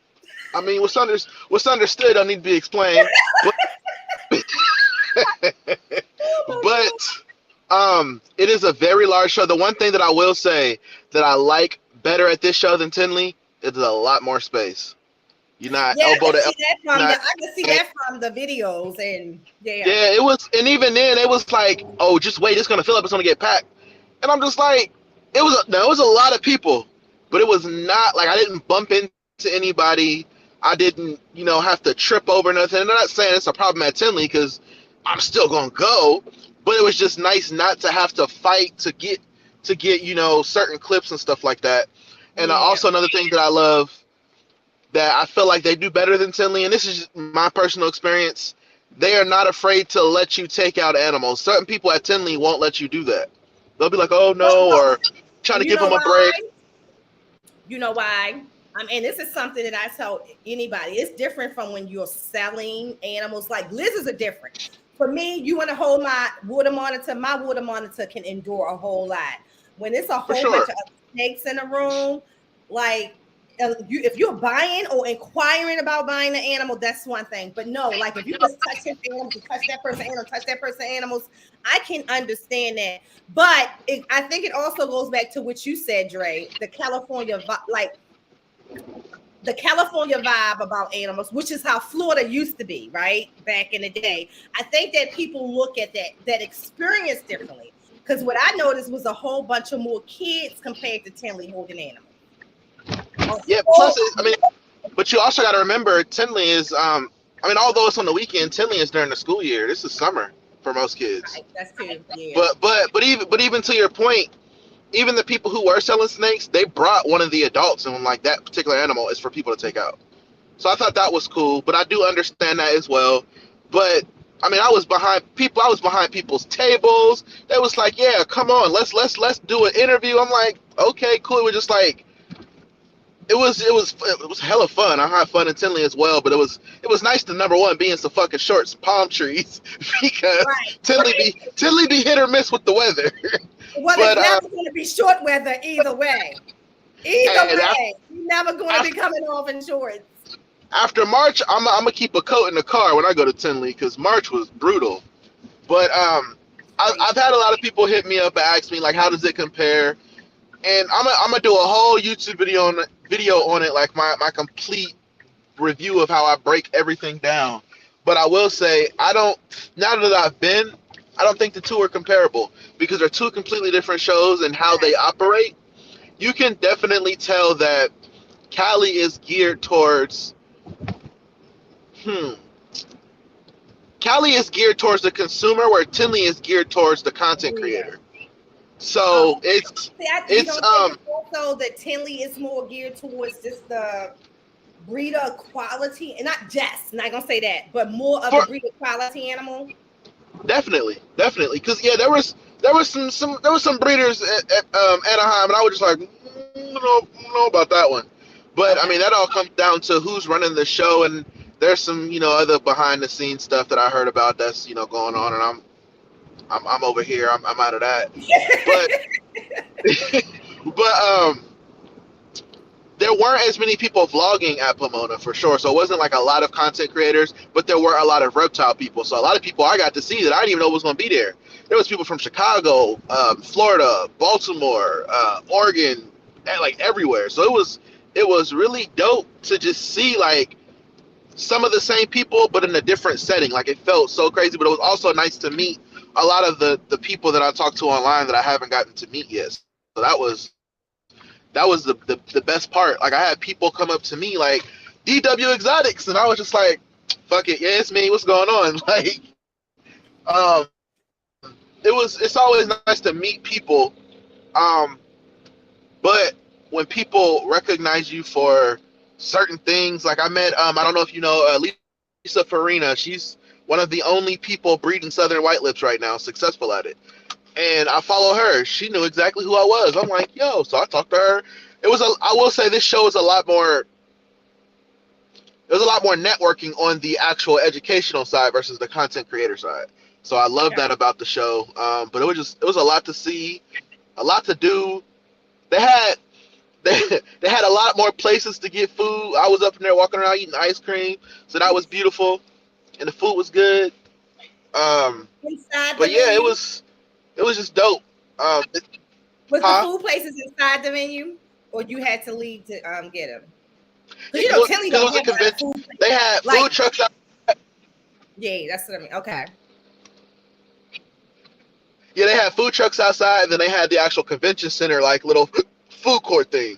I mean, what's understood don't need to be explained. But it is a very large show. The one thing that I will say that I like better at this show than Tinley is a lot more space. You're not elbow to elbow. I can see that from the videos, and yeah, it was, and even then it was like, oh, just wait, it's gonna fill up, it's gonna get packed, and I'm just like, it was a lot of people, but it was not like I didn't bump into anybody. I didn't, have to trip over nothing. And I'm not saying it's a problem at Tinley, because I'm still gonna go, but it was just nice not to have to fight to get certain clips and stuff like that. And also another thing that I love that I feel like they do better than Tinley, and this is just my personal experience, they are not afraid to let you take out animals. Certain people at Tinley won't let you do that. They'll be like, oh no, or trying to give them a break. You know why? And this is something that I tell anybody. It's different from when you're selling animals. Like lizards are different. For me, you want to hold my water monitor can endure a whole lot. When it's a whole bunch of snakes in a room, like if you're buying or inquiring about buying an animal, that's one thing. But no, like if you just touch his animals, touch that person's animals, touch that person's animals, I can understand that. But I think it also goes back to what you said, Dre, the California vibe about animals, which is how Florida used to be, right? Back in the day. I think that people look at that experience differently. Because what I noticed was a whole bunch of more kids compared to Tinley holding animals. Yeah, plus, but you also got to remember, Tinley is, although it's on the weekend, Tinley is during the school year. This is summer for most kids. Right, that's true. Yeah. But even to your point, even the people who were selling snakes, they brought one of the adults, and like that particular animal is for people to take out. So I thought that was cool, but I do understand that as well. But I was behind people's tables. They was like, yeah, come on, let's do an interview. I'm like, okay, cool. It was just like, it was hella fun. I had fun in Tinley as well, but it was nice to, number one, be in some fucking shorts, palm trees, because Tinley be hit or miss with the weather. Well, it's never going to be short weather either way. Either way, you're never going to be coming off in shorts. After March, I'm gonna keep a coat in the car when I go to Tinley because March was brutal. But I've had a lot of people hit me up and ask me like, how does it compare? And I'm gonna do a whole YouTube video on it, like my complete review of how I break everything down. But I will say, now that I've been, I don't think the two are comparable because they're two completely different shows and how they operate. You can definitely tell that Cali is geared towards Cali is geared towards the consumer, where Tinley is geared towards the content creator. So it's also that Tinley is more geared towards just the breeder quality, and not not gonna say that, but more of a breeder quality animal. Definitely, because there was some breeders at Anaheim, and I was just like, know about that one. But I mean, that all comes down to who's running the show, and there's some other behind the scenes stuff that I heard about that's going on, and I'm over here. I'm out of that. But there weren't as many people vlogging at Pomona for sure. So it wasn't like a lot of content creators, but there were a lot of reptile people. So a lot of people I got to see that I didn't even know was going to be there. There was people from Chicago, Florida, Baltimore, Oregon, and like everywhere. So it was really dope to just see like some of the same people, but in a different setting. Like it felt so crazy, but it was also nice to meet a lot of the people that I talked to online that I haven't gotten to meet yet. So that was the best part. Like I had people come up to me like DW Exotics, and I was just like, fuck it, yeah, it's me, what's going on? Like it's always nice to meet people. But when people recognize you for certain things, like I met I don't know if you know Lisa Farina. She's one of the only people breeding Southern White Lips right now, successful at it. And I follow her. She knew exactly who I was. I'm like, yo. So I talked to her. I will say this show is a lot more networking on the actual educational side versus the content creator side. So I love that about the show. But it was a lot to see, a lot to do. They had a lot more places to get food. I was up in there walking around eating ice cream, so that was beautiful, and the food was good. But yeah, it was just dope. Was the food places inside the menu, or you had to leave to get them? It was a convention. They had food trucks out. Yeah, that's what I mean. Okay. Yeah, they had food trucks outside, and then they had the actual convention center, like little food court thing.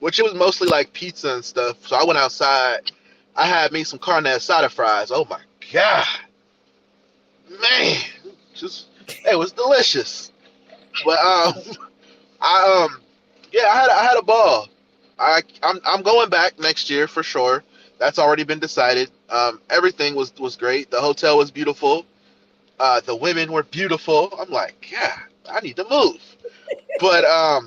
Which it was mostly like pizza and stuff. So I went outside. I had me some carne asada fries. Oh my god, man, it was delicious. But I had a ball. I'm going back next year for sure. That's already been decided. Everything was great. The hotel was beautiful. The women were beautiful. I'm like, yeah, I need to move. But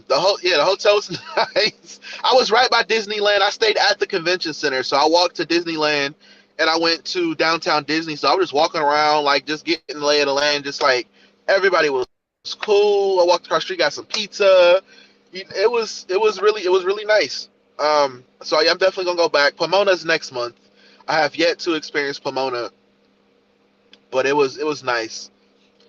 the hotel was nice. I was right by Disneyland. I stayed at the convention center, so I walked to Disneyland, and I went to downtown Disney. So I was just walking around, like just getting the lay of the land. Just like everybody was cool. I walked across the street, got some pizza. It was really nice. So I'm definitely gonna go back. Pomona's next month. I have yet to experience Pomona, but it was nice.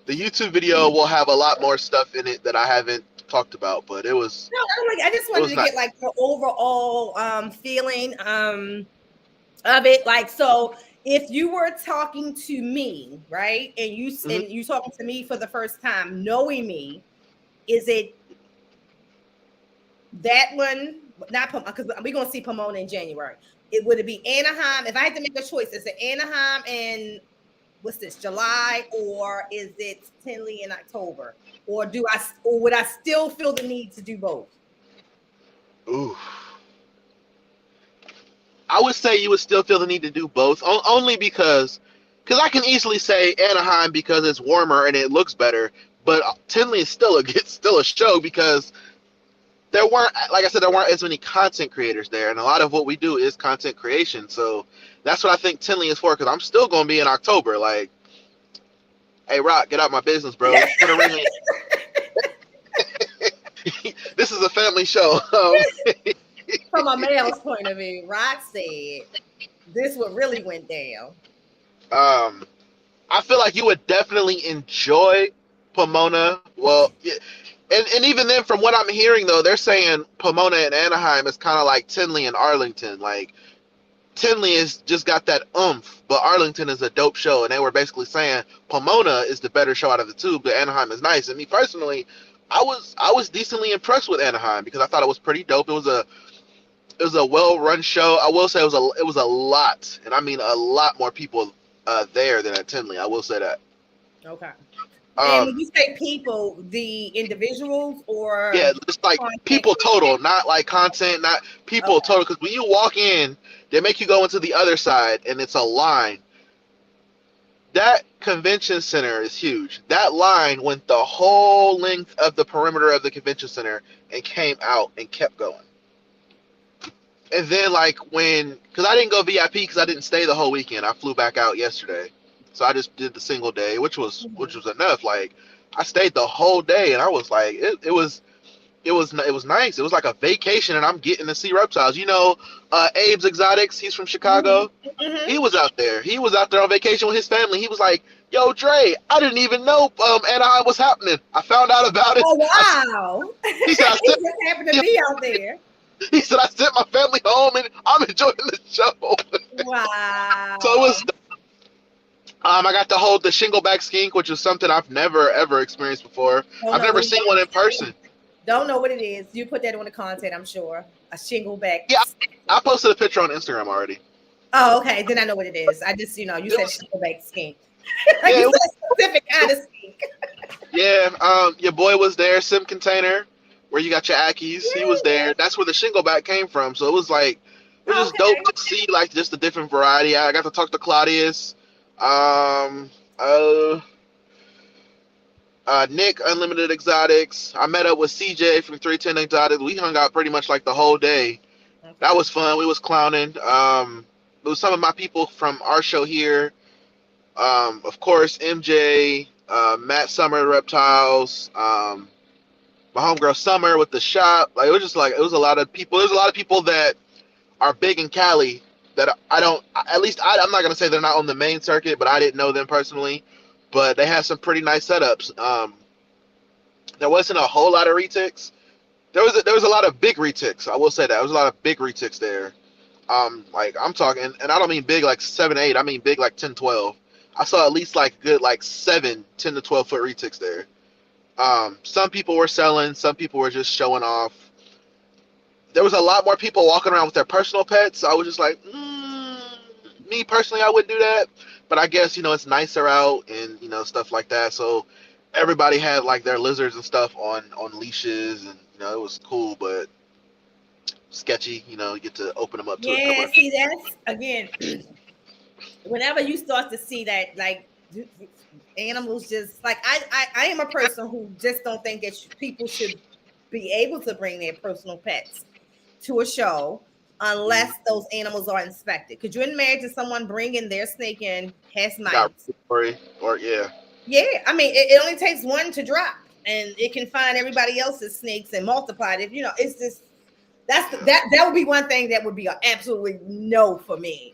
The YouTube video will have a lot more stuff in it that I haven't talked about, but it was. No, I just wanted to get like the overall feeling of it. Like, so if you were talking to me, right, and you talking to me for the first time, knowing me, is it that one? Not because we're gonna see Pomona in January. Would it be Anaheim? If I had to make a choice, is it Anaheim and what's this, July, or is it Tinley in October? Or would I still feel the need to do both? Ooh. I would say you would still feel the need to do both, only because I can easily say Anaheim because it's warmer and it looks better, but Tinley is still a show because there weren't as many content creators there, and a lot of what we do is content creation. So that's what I think Tinley is for, because I'm still going to be in October. Like, hey, Rock, get out my business, bro. This this is a family show. From a male's point of view, Rod said this what really went down. I feel like you would definitely enjoy Pomona. Well, yeah, and even then, from what I'm hearing, though, they're saying Pomona and Anaheim is kind of like Tinley and Arlington. Like, Tinley has just got that oomph, but Arlington is a dope show, and they were basically saying Pomona is the better show out of the two, but Anaheim is nice. And me personally, I was decently impressed with Anaheim because I thought it was pretty dope. It was a well-run show. I will say it was a lot, and I mean a lot more people there than at Tinley. I will say that. Okay. And when you say people, the individuals or yeah, just like content? people total, not like content, not people total. Because when you walk in, they make you go into the other side, and it's a line. That convention center is huge. That line went the whole length of the perimeter of the convention center and came out and kept going. And then like because I didn't go VIP because I didn't stay the whole weekend. I flew back out yesterday. So I just did the single day, which was enough. Like I stayed the whole day, and I was like, it was nice. It was like a vacation, and I'm getting to see reptiles. You know, Abe's Exotics. He's from Chicago. Mm-hmm. He was out there. He was out there on vacation with his family. He was like, "Yo, Dre, I didn't even know Anaheim was happening. I found out about it." Oh wow! He said, He just happened to be out there. He said, "I sent my family home, and I'm enjoying the show." Wow! So it was. I got to hold the shingleback skink, which is something I've never ever experienced before. I've never seen one in person. Don't know what it is. You put that on the content, I'm sure. A shingleback. Yeah, I posted a picture on Instagram already. Oh, okay. Then I know what it is. I just, you said shingleback skink. Yeah, you said a specific kind of skink. Yeah, your boy was there, Sim Container, where you got your Ackies. He was there. That's where the shingleback came from. So it was like, it was just dope to see like just a different variety. I got to talk to Claudius. Nick, Unlimited Exotics. I met up with CJ from 310 Exotics. We hung out pretty much like the whole day. Okay. That was fun. We was clowning. It was some of my people from our show here. Of course, MJ, Matt Summer, Reptiles, my homegirl Summer with the shop. Like it was a lot of people. There's a lot of people that are big in Cali that I'm not gonna say they're not on the main circuit, but I didn't know them personally. But they had some pretty nice setups. There wasn't a whole lot of retics. There was a lot of big retics. I will say that there was a lot of big retics there. Like I'm talking, and I don't mean big like 7, 8. I mean big like 10, 12. I saw at least like good like 7, 10 to 12 foot retics there. Some people were selling. Some people were just showing off. There was a lot more people walking around with their personal pets. So I was just like, me personally, I wouldn't do that. But I guess, it's nicer out and, stuff like that. So everybody had like their lizards and stuff on leashes and, it was cool, but sketchy, you get to open them up to a couple. See, that's, again, whenever you start to see that, like, animals just, like, I am a person who just don't think that people should be able to bring their personal pets to a show unless those animals are inspected. Could you imagine someone bringing their snake in has mites? Or yeah. Yeah, I mean, it only takes one to drop, and it can find everybody else's snakes and multiply it. It's just that would be one thing that would be an absolutely no for me.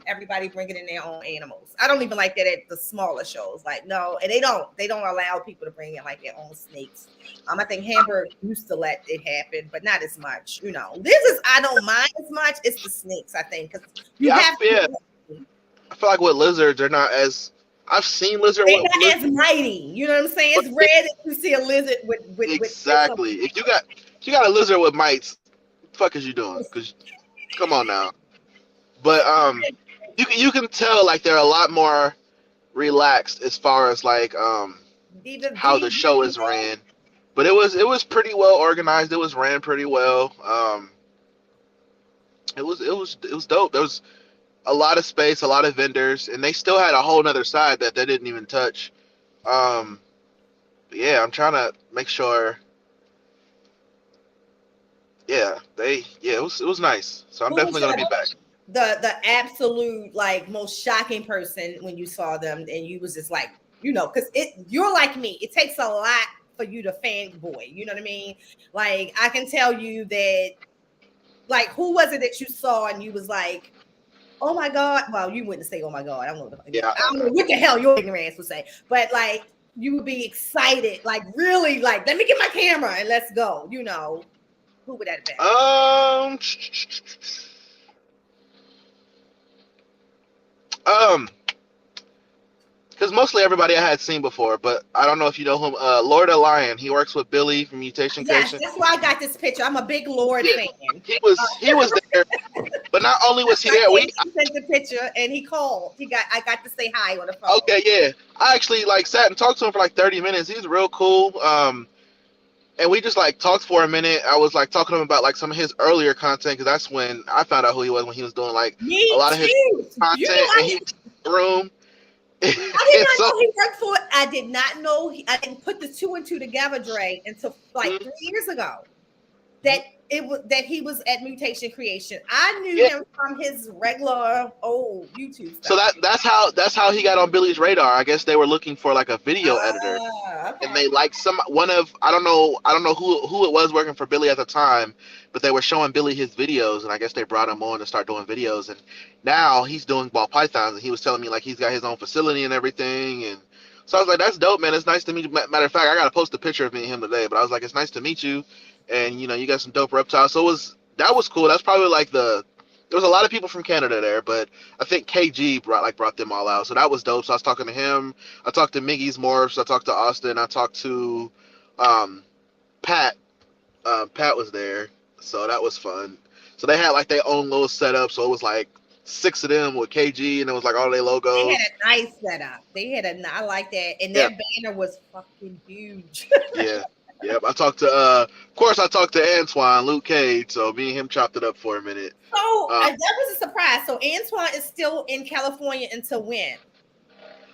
Everybody bringing in their own animals. I don't even like that at the smaller shows. Like no, and they don't allow people to bring in like their own snakes. I think Hamburg used to let it happen, but not as much. I don't mind as much. It's the snakes, I think, because I feel like with lizards, they're not as. I've seen lizards. They're not as mighty. You know what I'm saying? It's rare that you see a lizard with exactly. If you got a lizard with mites, what the fuck is you doing? Because come on now. But you can tell like they're a lot more relaxed as far as like how the show is ran. But it was pretty well organized. It was ran pretty well. It was dope. There was a lot of space, a lot of vendors, and they still had a whole nother side that they didn't even touch. Yeah, I'm trying to make sure. Yeah, it was nice. So I'm definitely gonna be back. The absolute like most shocking person when you saw them and you was just like, because you're like me. It takes a lot for you to fanboy. You know what I mean? Like, I can tell you that, like, who was it that you saw and you was like, oh my God. Well, you wouldn't say, oh my God. I don't know. Yeah. I don't know what the hell your ignorance would say. But like, you would be excited, like really, like, let me get my camera and let's go. You know, who would that have been? Because mostly everybody I had seen before, but I don't know if you know him. Lord of Lion. He works with Billy from Mutation Yes, Cation. that's why I got this picture. I'm a big Lord fan. He was there, but not only was he there, He sent the picture and he called. I got to say hi on the phone. Okay, yeah. I actually like sat and talked to him for like 30 minutes. He's real cool. And we just like talked for a minute. I was like talking to him about like some of his earlier content because that's when I found out who he was, when he was doing like a lot of his content, and he was in the room. I did not know he worked for it. I did not know. I didn't put the 2 and 2 together, Dre, until like 3 years ago. That he was at Mutation Creation. I knew him from his regular old YouTube stuff. So that's how he got on Billy's radar. I guess they were looking for like a video editor, okay. and they like I don't know who it was working for Billy at the time, but they were showing Billy his videos, and I guess they brought him on to start doing videos, and now he's doing ball pythons, and he was telling me like he's got his own facility and everything, and so I was like, that's dope, man. It's nice to meet you. Matter of fact, I gotta post a picture of me and him today, but I was like, it's nice to meet you. And you know, you got some dope reptiles. So that was cool. That's probably like there was a lot of people from Canada there, but I think KG brought them all out. So that was dope. So I was talking to him. I talked to Miggy's Morphs. I talked to Austin. I talked to Pat. Pat was there. So that was fun. So they had like their own little setup. So it was like 6 of them with KG, and it was like all their logos. They had a nice setup. I like that. And their banner was fucking huge. Yeah. Yep, I talked to of course I talked to Antoine, Luke Cage, so me and him chopped it up for a minute. So that was a surprise. So Antoine is still in California until when?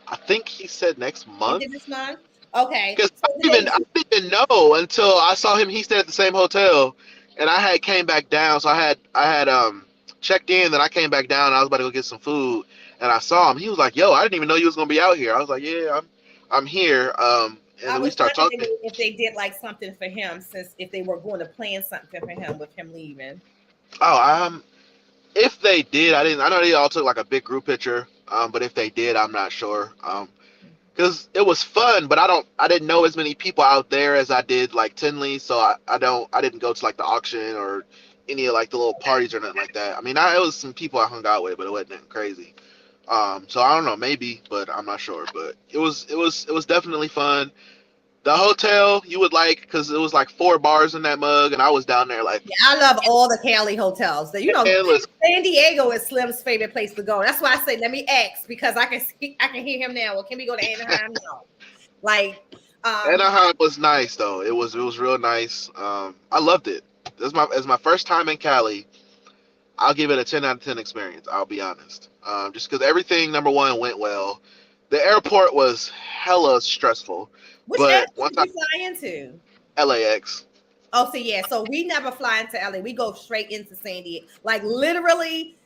I think he said next month. This month? Okay. Because I didn't even know until I saw him. He stayed at the same hotel, and I had came back down. So I had checked in, then I came back down. And I was about to go get some food, and I saw him. He was like, "Yo, I didn't even know you was gonna be out here." I was like, "Yeah, I'm here." And then we start talking. If they did like something for him, since if they were going to plan something for him with him leaving. Oh, if they did, I know they all took like a big group picture. But if they did, I'm not sure. Because it was fun, but I didn't know as many people out there as I did like Tinley, so I didn't go to like the auction or any of like the little parties or nothing like that. I mean, it was some people I hung out with, but it wasn't nothing crazy. So I don't know, maybe, but I'm not sure. But it was definitely fun. The hotel you would like, because it was like 4 bars in that mug, and I was down there like. Yeah, I love all the Cali hotels. San Diego is Slim's favorite place to go. That's why I say let me ask, because I can hear him now. Well, can we go to Anaheim? No, like. Anaheim was nice though. It was real nice. I loved it. It's my first time in Cali. I'll give it a 10 out of 10 experience. I'll be honest. Just because everything, number one, went well. The airport was hella stressful. Which airport did you fly into? LAX. Oh, so yeah. So we never fly into LA. We go straight into San Diego. Like literally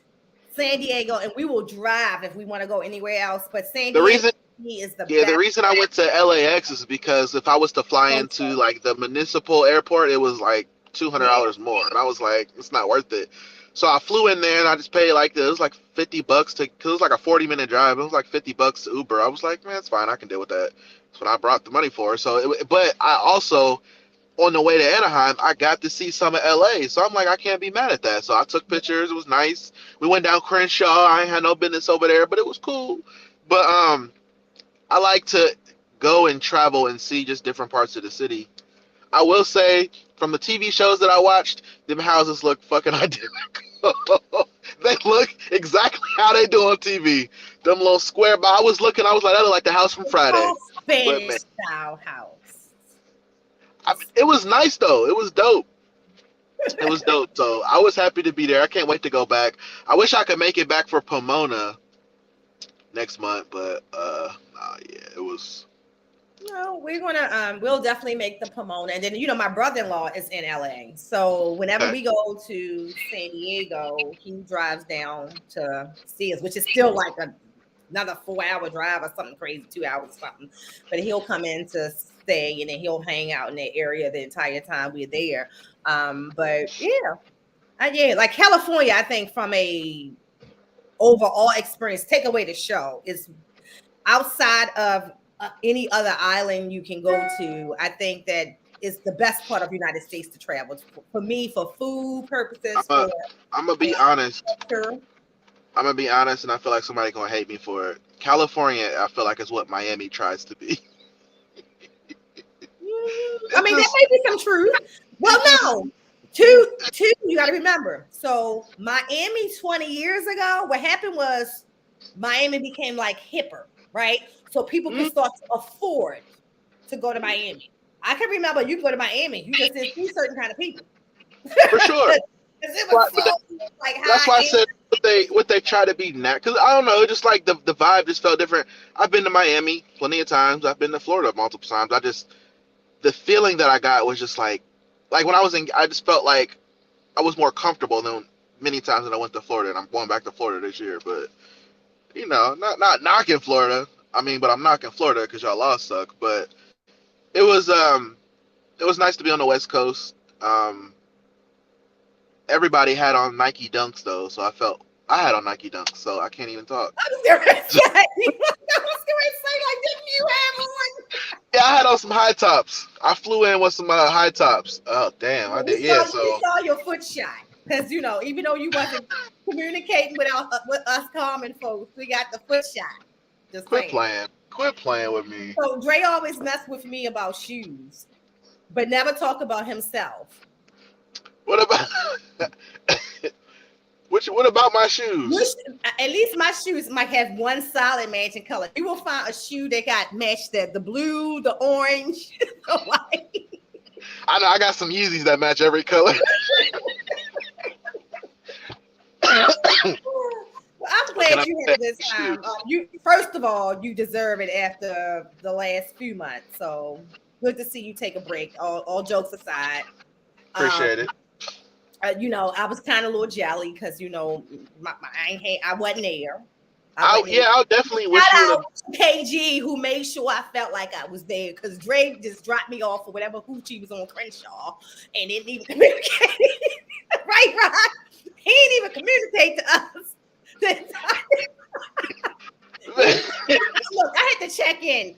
San Diego, and we will drive if we want to go anywhere else. But San Diego is the best. The reason I went to LAX is because if I was to fly into like the municipal airport, it was like $200 more. And I was like, it's not worth it. So I flew in there and I just paid it was like $50 because it was like a 40-minute drive. It was like $50 to Uber. I was like, man, it's fine. I can deal with that. That's what I brought the money for. But I also, on the way to Anaheim, I got to see some of LA. So I'm like, I can't be mad at that. So I took pictures. It was nice. We went down Crenshaw. I ain't had no business over there, but it was cool. But I like to go and travel and see just different parts of the city. I will say, from the TV shows that I watched, them houses look fucking identical. They look exactly how they do on TV. Them little square. But I was like, that looked like the house from Friday. Spanish style house. It was nice though. It was dope. It was dope. So I was happy to be there. I can't wait to go back. I wish I could make it back for Pomona next month, but it was. No, we're gonna we'll definitely make the Pomona, and then my brother-in-law is in LA, so whenever we go to San Diego, he drives down to see us, which is still like a another 4-hour drive or something crazy, 2 hours or something. But he'll come in to stay and then he'll hang out in that area the entire time we're there. But yeah, like California, I think from a overall experience, take away the show, is outside of any other island you can go to. I think that is the best part of the United States to travel for me, for food purposes. I'm gonna be honest. Sure. I'm gonna be honest, and I feel like somebody's gonna hate me for it. California, I feel like, is what Miami tries to be. I mean, that may be some truth. Well, no. Two, you got to remember. So Miami 20 years ago, what happened was Miami became like hipper, right? So people could start to afford to go to Miami. I can remember you go to Miami, you just didn't see certain kind of people. For sure. It was like that's why I said what they try to be now. Because I don't know, just like the vibe just felt different. I've been to Miami plenty of times. I've been to Florida multiple times. The feeling that I got was just like when I just felt like I was more comfortable than many times that I went to Florida, and I'm going back to Florida this year. But not knocking Florida. I mean, but I'm knocking Florida because y'all laws suck. But it was nice to be on the West Coast. Everybody had on Nike Dunks though, so I had on Nike Dunks, so I can't even talk. I was going to say, like, didn't you have on? Yeah, I had on some high tops. I flew in with some high tops. Oh damn, I did. Yeah, so we saw your foot shot because even though you wasn't communicating with us common folks, we got the foot shot. Just quit playing with me. So Dre always messed with me about shoes, but never talk about himself. What about what about my shoes? At least my shoes might have one solid matching color. You will find a shoe that got matched the blue, the orange, the white. I know I got some Yeezys that match every color. Well, I'm glad you had this time. First of all, you deserve it after the last few months. So good to see you take a break. All jokes aside, appreciate it. I was kind of a little jelly because I wasn't there. I'll definitely wish you would have. KG, who made sure I felt like I was there, because Dre just dropped me off for whatever hoochie was on Crenshaw and didn't even communicate. Right, Rock? He didn't even communicate to us. Look, I had to check in.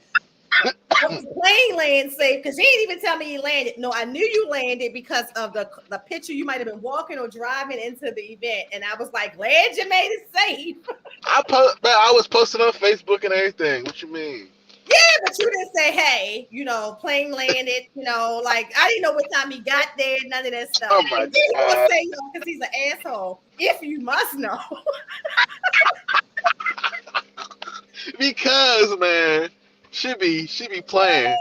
Was the plane land safe? Because he didn't even tell me he landed. No, I knew you landed because of the picture. You might have been walking or driving into the event, and I was like, glad you made it safe. I was posting on Facebook and everything. What you mean? Yeah, but you didn't say, hey, plane landed. Like I didn't know what time he got there. None of that stuff. Oh my God! He gonna say because he's an asshole. If you must know. Because man. She be playing.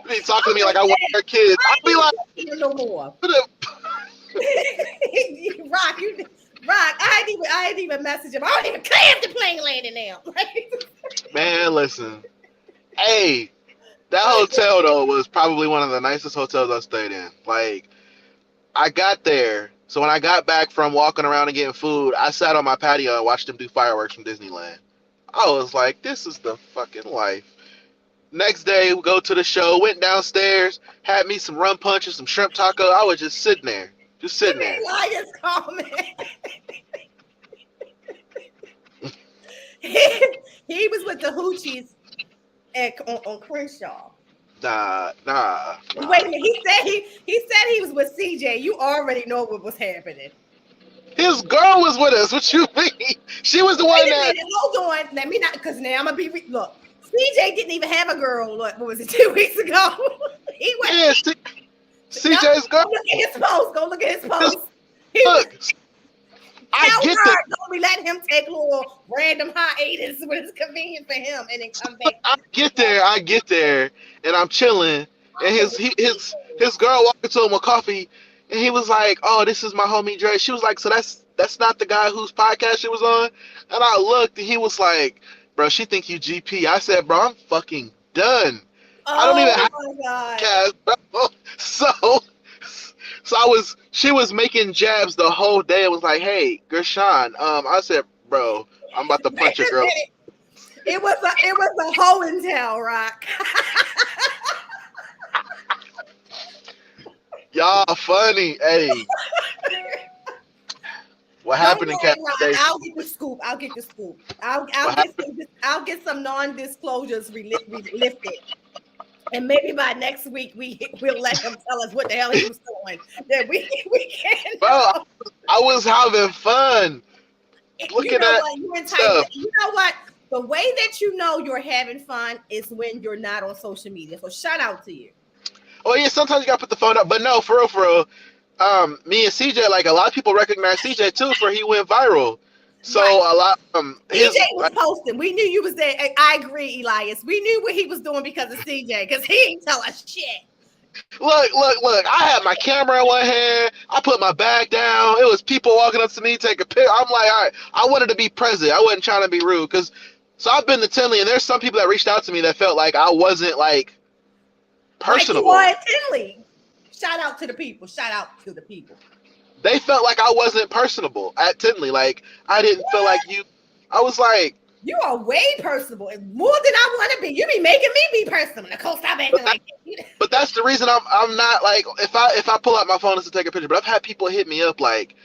be talking to me like I want her kids. I'll be like, no more. Rock, I didn't even message him. I don't even care if the plane landed now. Man, listen. Hey, that hotel though was probably one of the nicest hotels I stayed in. Like, I got there, so when I got back from walking around and getting food, I sat on my patio and watched them do fireworks from Disneyland. I was like, this is the fucking life. Next day, we go to the show, went downstairs, had me some rum punch and some shrimp taco. I was just sitting there. Liars comment. He was with the hoochies on Crenshaw. Nah. Wait a minute. He said he was with CJ. You already know what was happening. His girl was with us. What you mean? She was the one that. Hold on. Let me not, because now I'm gonna be. Look, CJ didn't even have a girl. What was it? 2 weeks ago. He went. Yeah, CJ's girl. Go look at his post. Look, I get that. Don't be letting him take little random hiatus when it's convenient for him, and then come back. I get there, and I'm chilling, and his girl walked into him with coffee. And he was like, oh, this is my homie Dre. She was like, so that's not the guy whose podcast she was on? And I looked, and he was like, bro, she think you GP. I said, bro, I'm fucking done. I don't even have a podcast, bro. She was making jabs the whole day. It was like, hey, Gershon. I said, bro, I'm about to punch a girl. It was a hoe and tell, Rock. Y'all funny. Hey. What happened in Cat Station? I'll get the scoop. I'll get some non-disclosures lifted. And maybe by next week we'll let him tell us what the hell he was doing. That we can. Bro, I was having fun. Looking at stuff. You know what? The way that you know you're having fun is when you're not on social media. So shout out to you. Oh yeah, sometimes you gotta put the phone up, but no, for real. Me and CJ, like a lot of people recognize CJ too, for he went viral. So right. A lot. CJ was posting. We knew you was there. I agree, Elias. We knew what he was doing because of CJ, because he ain't tell us shit. Look! I had my camera in one hand. I put my bag down. It was people walking up to me, take a picture. I'm like, all right. I wanted to be present. I wasn't trying to be rude, so I've been to Tinley, and there's some people that reached out to me that felt like I wasn't like personable. Like Tinley. Shout out to the people. They felt like I wasn't personable at Tinley. Like I didn't feel like you. I was like, you are way personable and more than I want to be. You be making me be personable. Nicole, stop acting like that. But that's the reason I'm not like if I pull out my phone to take a picture. But I've had people hit me up like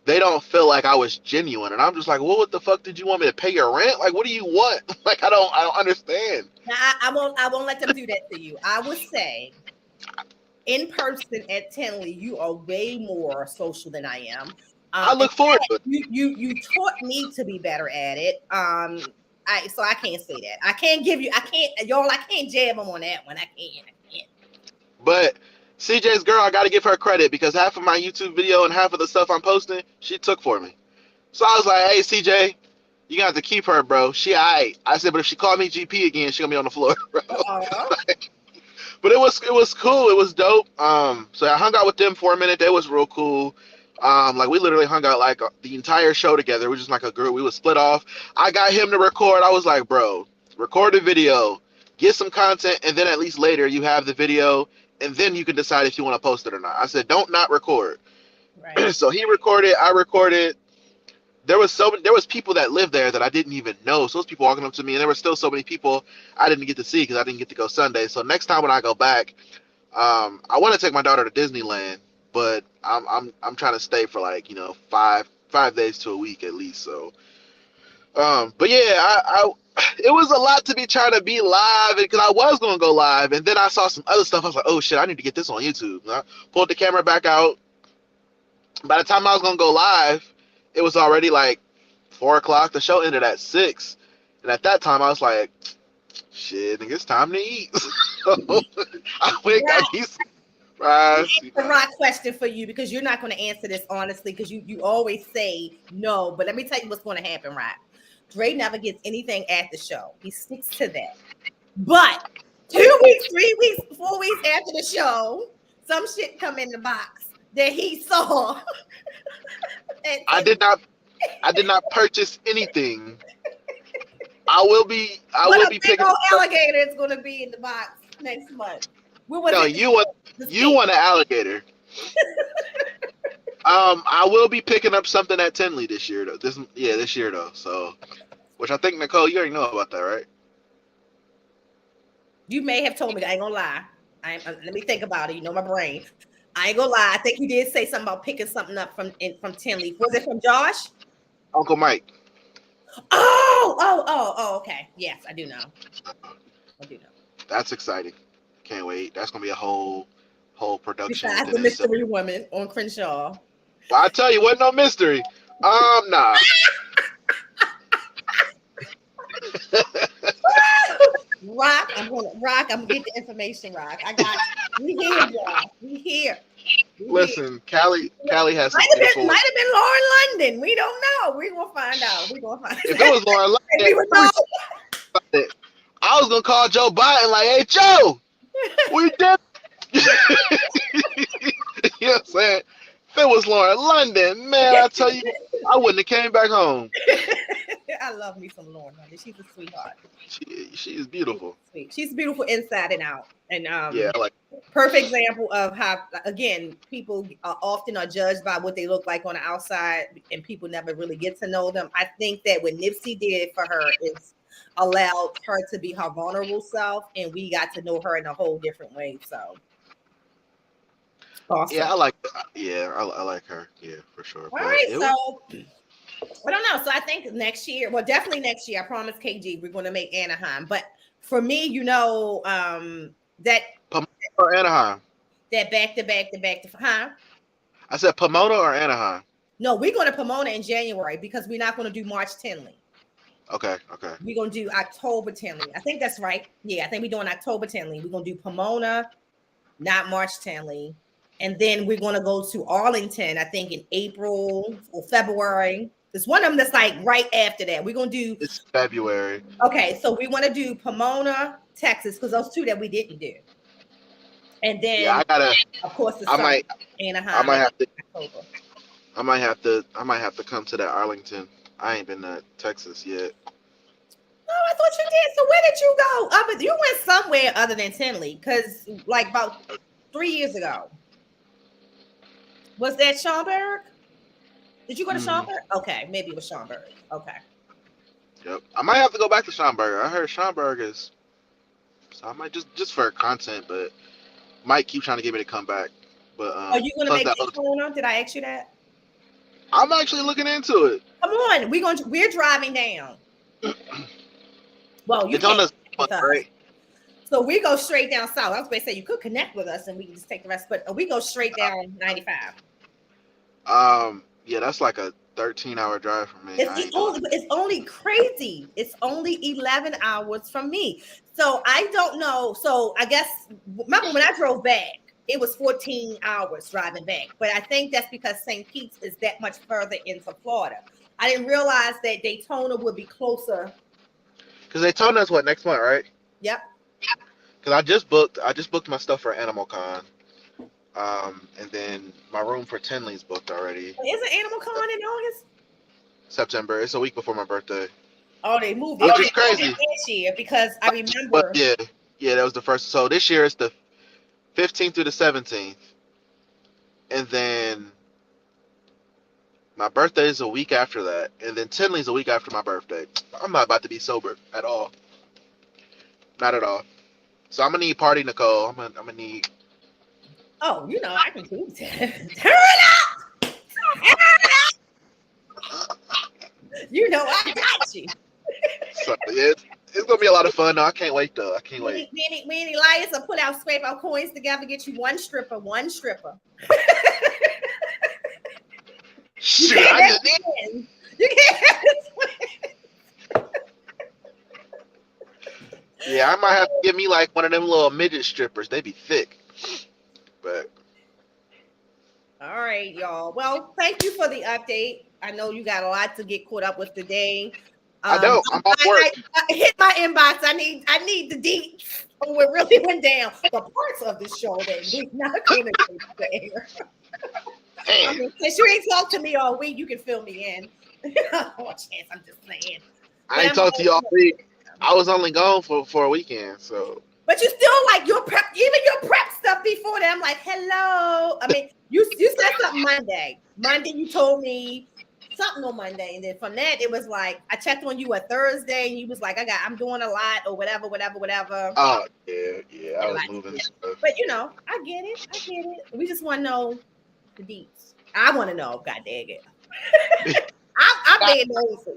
they don't feel like I was genuine, and I'm just like, well, what the fuck did you want me to pay your rent? Like, what do you want? Like, I don't understand. Now, I won't let them do that to you. I would say, in person at Tinley, you are way more social than I am. I look forward to it. You taught me to be better at it. So I can't say that. I can't jab them on that one. I can't. But CJ's girl, I got to give her credit because half of my YouTube video and half of the stuff I'm posting, she took for me. So I was like, hey, CJ, you got to keep her, bro. She all right. I said, but if she called me GP again, she gonna be on the floor, bro. But it was cool. It was dope. So I hung out with them for a minute. That was real cool. Like we literally hung out like the entire show together. We were just like a group. We would split off. I got him to record. I was like, bro, record the video, get some content, and then at least later you have the video, and then you can decide if you want to post it or not. I said, don't not record. Right. So he recorded. I recorded. There was people that lived there that I didn't even know. So those people walking up to me, and there were still so many people I didn't get to see because I didn't get to go Sunday. So next time when I go back, I want to take my daughter to Disneyland, but I'm trying to stay for like 5 days to a week at least. So, but yeah, it was a lot to be trying to be live because I was gonna go live, and then I saw some other stuff. I was like, oh shit, I need to get this on YouTube. And I pulled the camera back out. By the time I was gonna go live, it was already like 4 o'clock. The show ended at 6, and at that time I was like, shit, nigga, it's time to eat. So I went got me some fries. The right question for you because you're not going to answer this honestly because you always say no. But let me tell you what's going to happen, right? Dre never gets anything at the show. He sticks to that. But 2 weeks, 3 weeks, 4 weeks after the show, some shit come in the box that he saw. I did not purchase anything. I will be picking up alligator is going to be in the box next month. No, you want an alligator. I will be picking up something at Tinley this year though. This year though. So, which I think Nicole, you already know about that, right? You may have told me. I ain't gonna lie. Let me think about it. You know my brain. I ain't gonna lie. I think you did say something about picking something up from Tinley. Was it from Josh? Uncle Mike. Oh, okay. Yes, I do know. That's exciting. Can't wait. That's gonna be a whole production. Besides the mystery woman on Crenshaw. Well, I tell you, wasn't no mystery. Nah. Rock, I'm gonna get the information, Rock. I got you. We here, y'all. We here. Listen, Callie has some might have been Lauren London. We don't know. We're gonna find out. If it was Lauren London, I was gonna call Joe Biden like, hey Joe, we did. You know what I'm saying? If it was Lauren London, man, I tell you, I wouldn't have came back home. I love me some Lauren London. She's a sweetheart. She is beautiful. She's beautiful inside and out. And yeah, perfect example of how, again, people often are judged by what they look like on the outside, and people never really get to know them. I think that what Nipsey did for her is allowed her to be her vulnerable self, and we got to know her in a whole different way. So, awesome. Yeah, I like her. Yeah, for sure. All right, so I don't know. So I think next year, well, definitely next year, I promise KG, we're going to make Anaheim. But for me, that or Anaheim. That back to huh? I said Pomona or Anaheim. No, we're going to Pomona in January because we're not going to do March 10th. Okay. We're going to do October 10th. I think that's right. Yeah, I think we're doing October 10th. We're going to do Pomona, not March 10th. And then we're going to go to Arlington, I think in April or February. There's one of them that's like right after that. We're going to do. It's February. Okay, so we want to do Pomona, Texas, because those two that we didn't do. And then, of course, Anaheim. I might have to come to that Arlington. I ain't been to Texas yet. Oh, I thought you did. So where did you go? You went somewhere other than Tinley, because like about 3 years ago. Was that Schaumburg? Did you go to Schaumburg? Okay, maybe it was Schaumburg. Okay. Yep. I might have to go back to Schaumburg. I heard Schaumburg is. So I might just for content, but Mike keep trying to get me to come back. But are you gonna make Daytona? Did I ask you that? I'm actually looking into it. Come on, we're driving down. Well, you Daytona's right. So we go straight down south. I was going to say you could connect with us and we can just take the rest, but we go straight down 95. Yeah, that's like a 13-hour drive from me. It's only crazy. It's only 11 hours from me. So I don't know. So I guess, remember when I drove back, it was 14 hours driving back. But I think that's because St. Pete's is that much further into Florida. I didn't realize that Daytona would be closer. Because Daytona's what, next month, right? Yep. Because I just booked my stuff for Animal Con. And then my room for Tinley's booked already. Isn't Animal Con in August? September. It's a week before my birthday. Oh, they moved. Which is crazy. This year because I remember. But yeah, that was the first. So this year it's the 15th through the 17th, and then my birthday is a week after that, and then Tinley's a week after my birthday. I'm not about to be sober at all. Not at all. So I'm gonna need Party Nicole. I'm gonna need. Oh, I can do that. Turn up! Turn up! I got you. So, yeah, it's gonna be a lot of fun. No, I can't wait though. I can't wait. Me and Elias will scrape our coins together, get you one stripper. Shoot, I just need. You can't have this. Yeah, I might have to give me like one of them little midget strippers. They be thick. But all right, y'all. Well, thank you for the update. I know you got a lot to get caught up with today. I know. I'm off work. I hit my inbox. I need the deets on what really went down. The parts of the show that we're not going to be there. I mean, since you ain't talked to me all week, you can fill me in. Oh, chance, I'm just saying. I ain't talked to you all week. I was only gone for a weekend, so. But you still like your prep, even your prep stuff before that. I'm like, hello. I mean, you said something Monday. Monday, you told me something on Monday, and then from that, it was like I checked on you a Thursday, and you was like, I'm doing a lot or whatever. Oh yeah, I was moving stuff. But I get it. We just want to know the deets. I want to know. God dang it. I'm being nosy.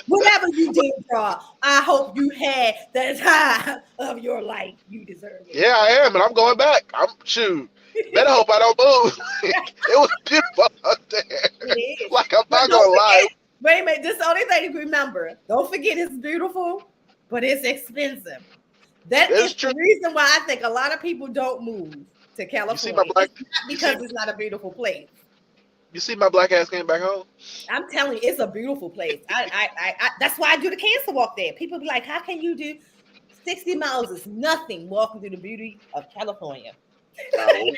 Whatever you did, bro, I hope you had the time of your life. You deserve it. Yeah, I am, and I'm going back. Better hope I don't move. It was beautiful out there. Like, I'm not gonna lie. Wait a minute, this is the only thing to remember. Don't forget it's beautiful, but it's expensive. That is true. The reason why I think a lot of people don't move to California. Because it's not a beautiful place. You see my black ass came back home? I'm telling you, it's a beautiful place. I that's why I do the cancer walk there. People be like, how can you do 60 miles is nothing walking through the beauty of California? I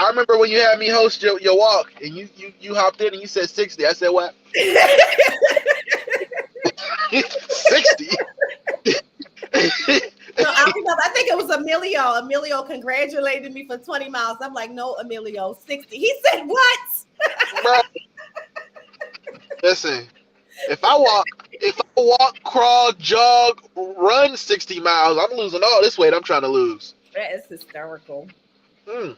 remember when you had me host your walk and you hopped in and you said 60. I said what? 60. Emilio. Emilio congratulated me for 20 miles. I'm like, no, Emilio, 60. He said, what? Bro, listen, if I walk, crawl, jog, run 60 miles, I'm losing all this weight I'm trying to lose. That is hysterical. Mm.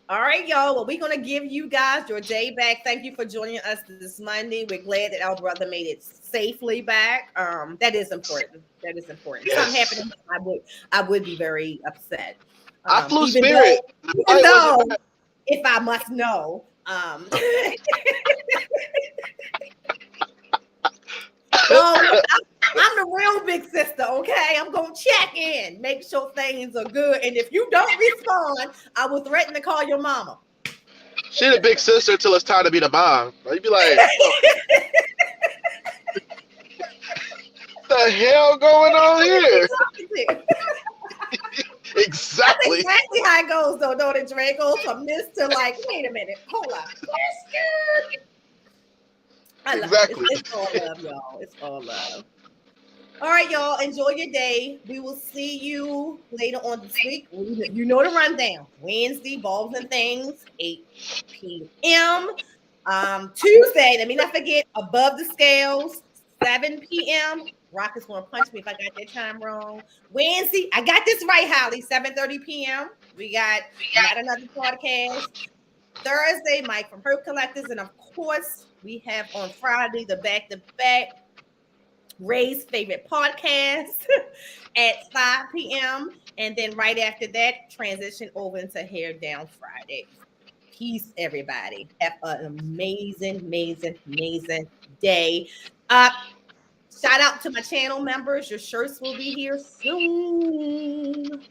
All right, y'all. Well, we're going to give you guys your day back. Thank you for joining us this Monday. We're glad that our brother made it safely back. That is important. That is important. Yes. Something happened, I would be very upset. I flew even Spirit. Even though, if I must know, I'm the real big sister, okay? I'm going to check in, make sure things are good. And if you don't respond, I will threaten to call your mama. She the big sister till it's time to be the mom. You'd be like, what the hell going on here? Exactly. That's exactly how it goes, though, don't it, Dre? It goes from this to like, wait a minute, hold up. I love it. It's all love, y'all. It's all love. All right, y'all. Enjoy your day. We will see you later on this week. You know the rundown. Wednesday, Balls and Things, 8 p.m. Tuesday, let me not forget, Above the Scales, 7 p.m. Rock is going to punch me if I got that time wrong. Wednesday, I got this right, Holly, 7:30 p.m. We got Not Another Podcast. Thursday, Mike from Herb Collectors. And, of course, we have on Friday the back-to-back Ray's favorite podcast at 5 p.m. And then right after that, transition over into Hair Down Friday. Peace, everybody. Have an amazing, amazing, amazing day. Shout out to my channel members. Your shirts will be here soon.